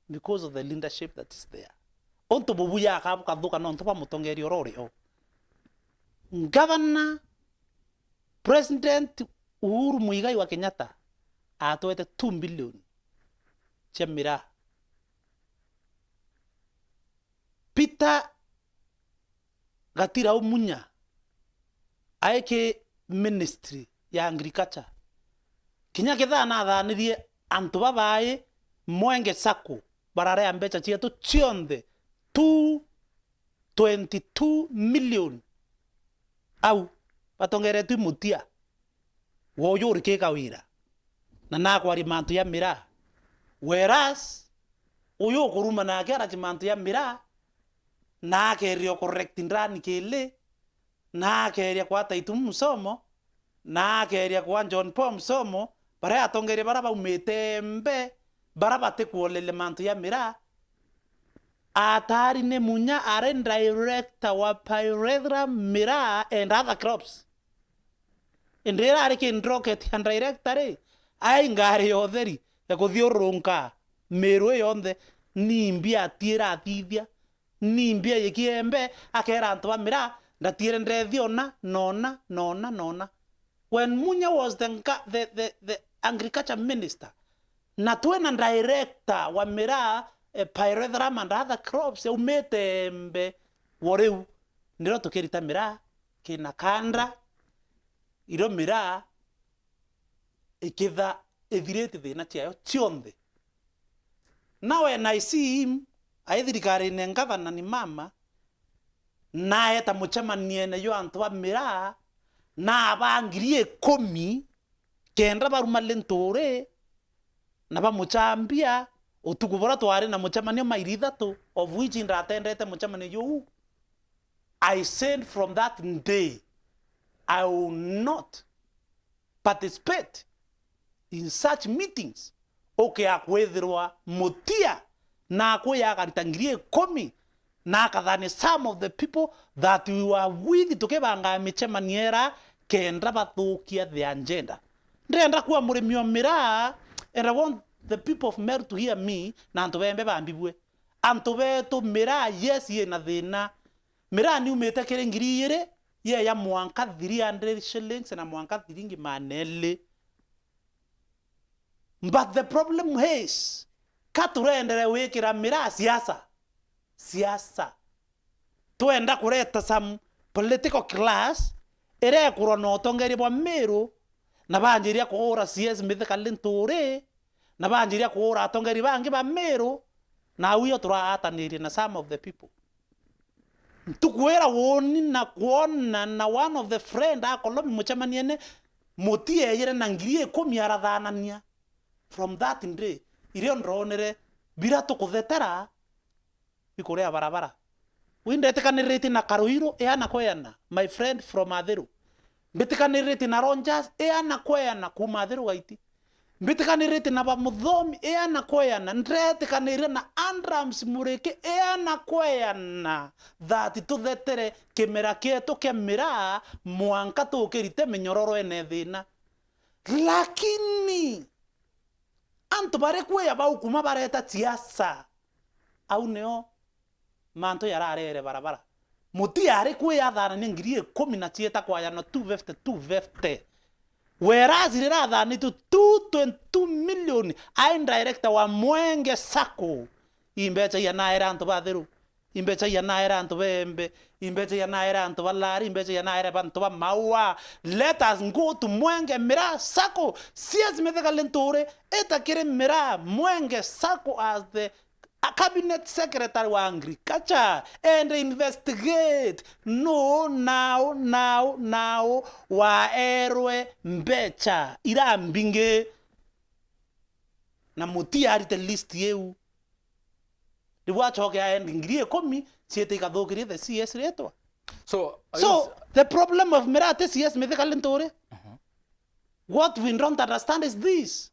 because of the leadership that is there. Onto bubuya ka kathuka no ntopa mutongeri orore o. Governor President Uhuru Muigai wa Kenyatta atwete 2 billion chamira. Peter Gatira Umunya aeke ministry ya agriculture kinya ketha na thanirie antu babaye mwenge sako barare ambecha chietu chionde 22 million au batongere tu mutia woyuri ke kawira na nakwari mantu ya mira whereas uyo kuruma na kera chimantu ya mira na kerio correcting rani kele na keria kwa taitu musomo na keria kwa John Paul musomo bara atongere bara ba umetembe bara bate kuolele mantu ya mira atari ne munya are director wa Pyrethrum Miraa and other crops indira ari kin rocket and director ai ngari yotheri ya kuthiurunka miru yonthe nimbia atira athithia nimbia yikiembe akera antu ba Miraa ndatire ndethiona nona when Munya was the agriculture minister na twena director wa Miraa Pyrethrum and other crops umete mbe woriu ndiro tukirita Miraa kina kanda iro Miraa ikitha ithirite thina ciayo cionthe. Now when I see him aithirikari ne governor ni mama na eta muchamanie ne yo antu ba Miraa na abangirie 10 kenda baruma lentore na ba muchambia utukubora twari na muchamanio mairi 3 of which ndatendete muchamanio yo. I said from that day I will not participate in such meetings. Okay, akwethirwa mutia na akoya akaritangirie 10 na akathane some of the people that we were with tukibanga michemaniera kenda bathukia the agenda. Ndenda kuwa murimi wa Miraa and I want the people of Meru to hear me na antu bembe bambibwe antu betu Miraa yes ye na thina Miraa ni umete kire ngiri ire ye ya mwanka 300 shillings na mwanka thiringi manele. But the problem is katurendere wikira Miraa siasa twenda kureta some political class ere kurona otongeri bwa Meru na banjiria kuura CS Mithika Linturi na banjiria kuura atongeri bangi ba Meru na huyo turaatanirie na some of the people tukwera woni na kuona na one of the friend akolomi muchamaniene mutie yere na ngirie 10 arathanania. From that day irio ndronere bira tukuthetera ikurea barabara windetekanirite na Karuiro eana koyana my friend from Athiru mbitikanirite na Ronjas eana koyana kuma Athiru gaiti mbitikanirite na Bamuthomi eana koyana ndretekanire na Andrams Mureke eana koyana that tuthetere kimera kietu kia Miraa mwanka tukirite minyororo ene thina lakini antu bare kweya baukuma bareta siasa au neo manto yararere barabara muti are kweya thana ni ngiri 10 na tieta kwa ya no 250 whereas rira thani to 222 million I director wa Mwenge Sacco imbecha ya naira antu bathiru imbecha ya naira antu bembe imbecha ya naira antu balari imbecha ya naira bantu ba Maua. Let us go to Mwenge Miraa Sacco CS Mithika Linturi etakire Miraa Mwenge Sacco as the cabinet secretary wa agriculture and investigate now wa erwe mbecha ira mbinge na mutia arite list yeu diwachoke aende ngirie 10 siete ikathukirie the CS retwa. So the problem of Miraa te CS Mithika Linturi what we don't understand is this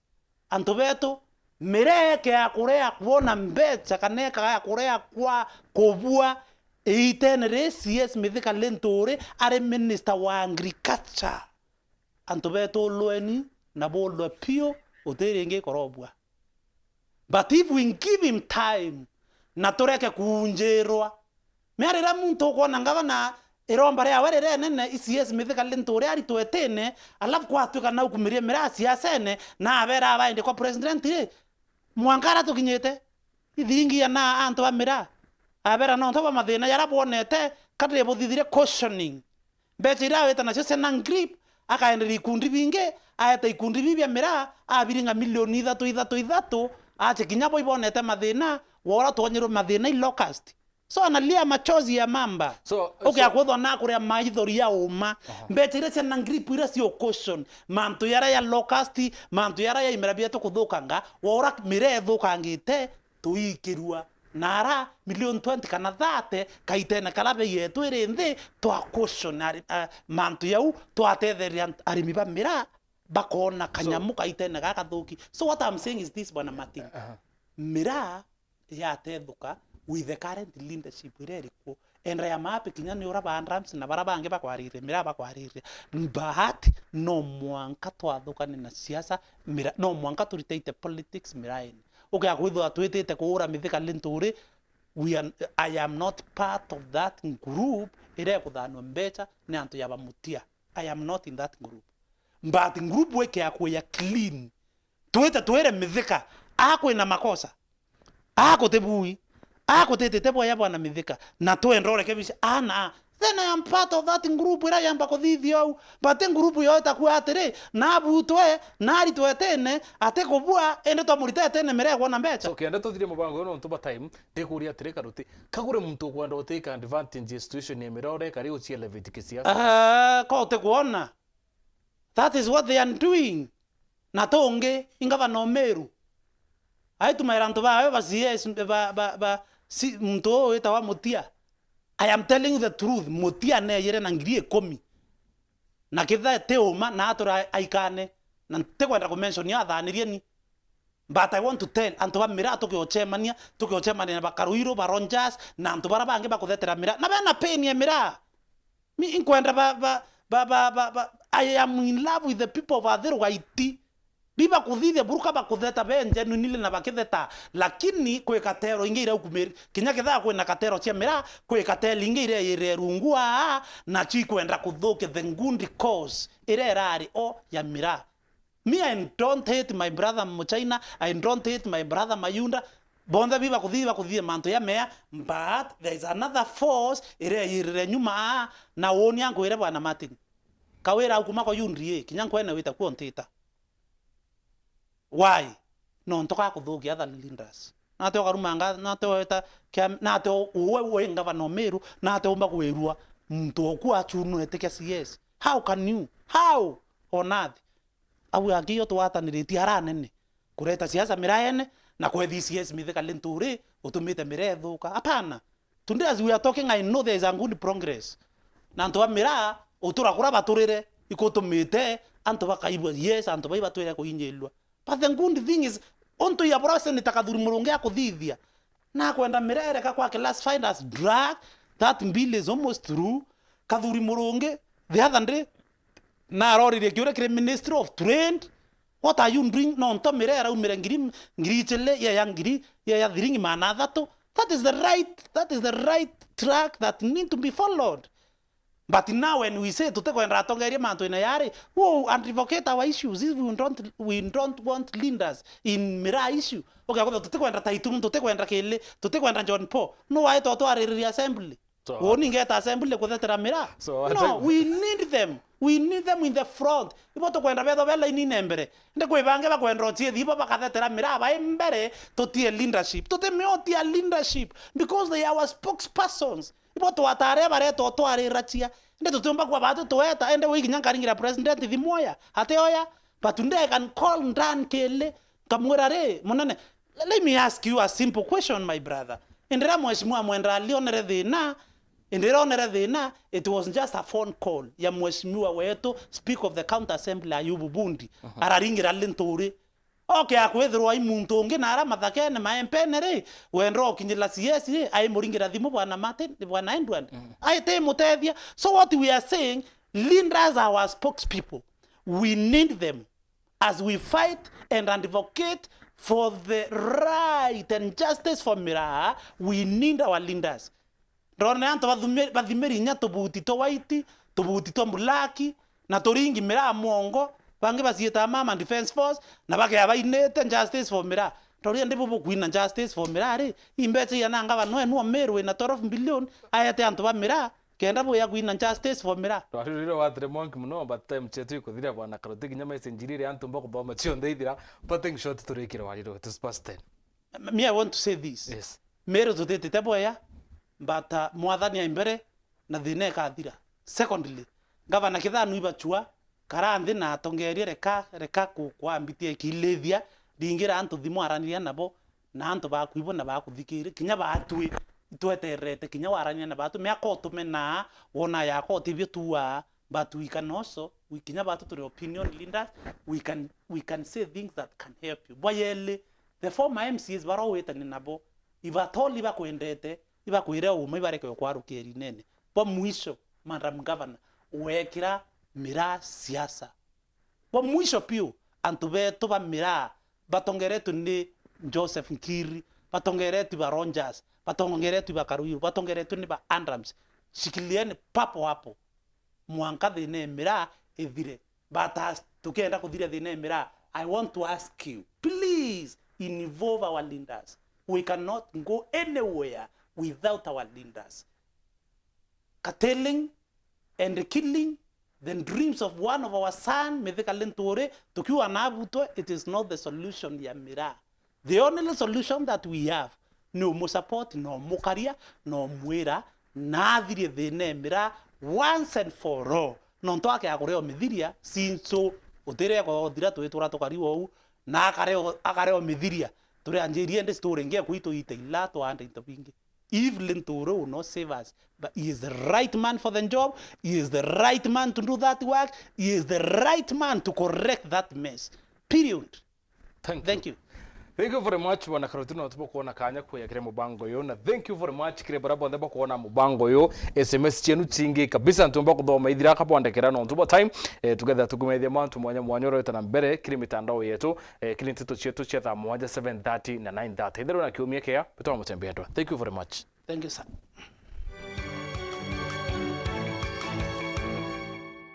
antu betu mireke ya kurea kuona mbecha kaneka ya kurea kwa kobua itenere CS Mithika Linturi are minister wa agriculture antu betu loeni na boldo pio uterenge korobwa. But if we give him time na tureke kunjerwa merera muntu kona ngabana iromba ria werere nene CS Mithika Linturi ari twetene alafu kwa tuka na ukumirie Miraa siasene na abera abainde kwa president mwangara tukinyete ithingi ya na antu ba Miraa abera no ntoba mathina yarabonete kadre buthithire cautioning mbecha ira weta na sese na grip akaenderia ikundi binge aeta ikundi bibia Miraa abiringa milioni 3 ache kinya boy bonete mathina wora tonyero mathina locust so analia machozi ya mamba okay akwetho na kuria maithori ya uma mbecha ira na grip ira sio caution mantu yara ya locust mantu yara ya imerabia to kuthukanga wora mire thukangite tuikirua nara milioni 20 kana 30 kaitena kalabe yetu iri nthi twa caution mantu yau twatetheria arimi ba Miraa bakona kanyamu kaitena gakathuki. So what I'm saying is this bwana Martin Miraa ya tethuka with the current leadership irerikwo enda ya mapi kinya ni ura bandrams na barabange bakwarire mira bakwarire bahati no mwanka twathukane na siasa mira no mwanka turiteite politics miraini okay kwithwa twitite kuura mithika linturi I am not part of that group ire kuthanwa mbecha ni antu ya bamutia I am not in that group but group weke ya clean twere mithika akwina makosa akutebui akutete boya bwana mithika na twendore kebisha ana then I am part of that group ira yamba kuthithio but group yo itakuwa atiri na butwe na ritwetene ate kubua ende to muritete mere kwa na mbecha okay ende to thire mubango no ntuba time ndikuria atiri karuti kagure muntu kwenda uteka advantage situation ya mirore kari uchi elevate kisiasa ko te kuona that is what they are doing na tonge ingava no meru aitu mairanto ba CS si mto etawa mutia I am telling you the truth mutia ne yere na ngiri 10 na kitha teoma na atura aikane na tekwenda ku mention ya thanirie ni but I want to tell antoba mira tukiochemania na bakaruiro baronjas na antobara bange bakuthetera mira na bana pain ya mira mi inkwenda I am in love with the people of other white biba kuthithia buruka bakutheta benje nunile na bakitheta lakini kwe katero ingeira ukumeri kinya kitha kwena katero cia mira kwe katelo ingeira ire rungua na chi kwenda kuthuke the good cause ire rari o ya mira me I don't hate my brother Muchaina I don't hate my brother Mayunda bonda biba kuthithia manto ya mea but there is another force ire nyuma na woni yangu ire bwana Martin kawera ukuma ko yundrie kinya kwena wita kuontita why no ntoka kuthugia other leaders na te okarumanga na te eta na te uwe ngava no meru na te umba kuwerua mtu oku achunu eteke CS how can you how on earth awu agio to ataniriti haranene kureta siasa miraene na kwethi CS mithika linturi utumite mirethuka hapana today as we are talking I know there is a good progress na ntoa mira utura kura baturire ikotumite anto bakaibwa yes anto baiba twere kuinjelwa. But the good thing is onto ya brose nitakathuri mulungu ya kuthithia na kwenda mirere ka kwake last find us drag that bill is almost through kathuri mulungu the other day na roririe kiure kire ministry of trade what are you doing no nto mirere umire ngiri chele ya ngiri ya thiringi mana thatu that is the right track that need to be followed. But now when we say tutakwenda atongeria manto ina yari who advocate our issues if we don't want leaders in mira issue okay kwa tutakwenda taitum tutakwenda kele tutakwenda John Paul no why to ariri assembly woni ngeta assembly kuthetera mira no we need them in the front ibo tokwenda betho bela ini mbere nde kwibange bakwenda otie thibo bakathetera mira ba mbere totie leadership totemiotia leadership because they are our spokespersons ibo twatare bareto twariratia nde tutumba kwa batu toeta ende wiki nyankaringira president thimoya ate oya but nde can call ndan kele kamwerare munene. Let me ask you a simple question my brother endera mheshimiwa mwenda lionere thina endera onere thina it was just a phone call ya mheshimiwa wetu speak of the county assembly Ayubu Bundi araringira linturi okay akwethirwa imuntu ungi nara mathakene maempenere wendro kinyila CS ai muringira thimu bwana Martin bwana Endwan ai te mutethia. So what we are saying leaders are our spokespeople we need them as we fight and advocate for the right and justice for mira we need our leaders rona anto bathimeri nya tubuti to white tubuti to mulaki na toringi mira mongo bange basieta mama defense force na bake abainete justice for mira tori ndi bubu kuina justice for mira ri imbete yana ngaba no meru na 12 billion ayate anto ba mira kenda bo ya kuina justice for mira twariro watre monk muno but time chetu kuthira bwana karoti kinyama isenjirire anto mbako ba machio ndeithira putting shot turekira wariro to past 10. Me I want to say this yes meru tutete teboya but mwathani aimbere na thine kathira. Secondly governor kithanu ibachua karanthi na atongerie reka kukwambitie kilethia dingira antu thimu arania nabo na antu bakuibo na bakuthikire kinya batwi tweterete kinya warania na batu me kotume na wona ya kotibio tuwa but we can also we kinya batu to the opinion leaders we can say things that can help you boyele the former MCs baro wetani nabo ivatoli vakwendete ivakwire uma ivareke kwarukeri nene kwa mwisho Madam Governor wekira mira siasa kwa mwisho pio antu betu ba mira batongeretu ni Joseph Nkiri batongeretu ba Rogers batongeretu ba Karuyu batongeretu ni ba Andrews shikilieni papo hapo mwanka thine mira ethire bata tukienda kuthira thine mira. I want to ask you, please involve our leaders. We cannot go anywhere without our leaders. Curtailing and killing the dreams of one of our sons, Metheka Lentore, tukiwa na Abuto, it is not the solution ya mira. The only solution that we have, no mo support, no mo career, no mwera, na thire thine mira once and for all. Non to ake akoreo mithiria sinso utere ko thira twitũra tukariwa u na akareo mithiria tũrĩ anjĩrie ndĩ story ngia kwitu ite ila twande into bingi. Evelyn Toro will not save us, but he is the right man for the job. He is the right man to do that work. He is the right man to correct that mess. Period. Thank you. Thank you very much bwana Karotino tupo kuona kanya kuyakire mubango yo na thank you very much kire barabo ndeba kuona mubango yo SMS chenu chingi kabisa ntumba kuthoma ithira kapondekera no ntubo time together tugumethia mantu mwanya mwanyoro yeta na mbere kiri mitandao yetu kiri ntito chetu chetha 7:30 na 9:30 ithero na kiumia kia bitwa mutembea. Thank you very much. Thank you sir.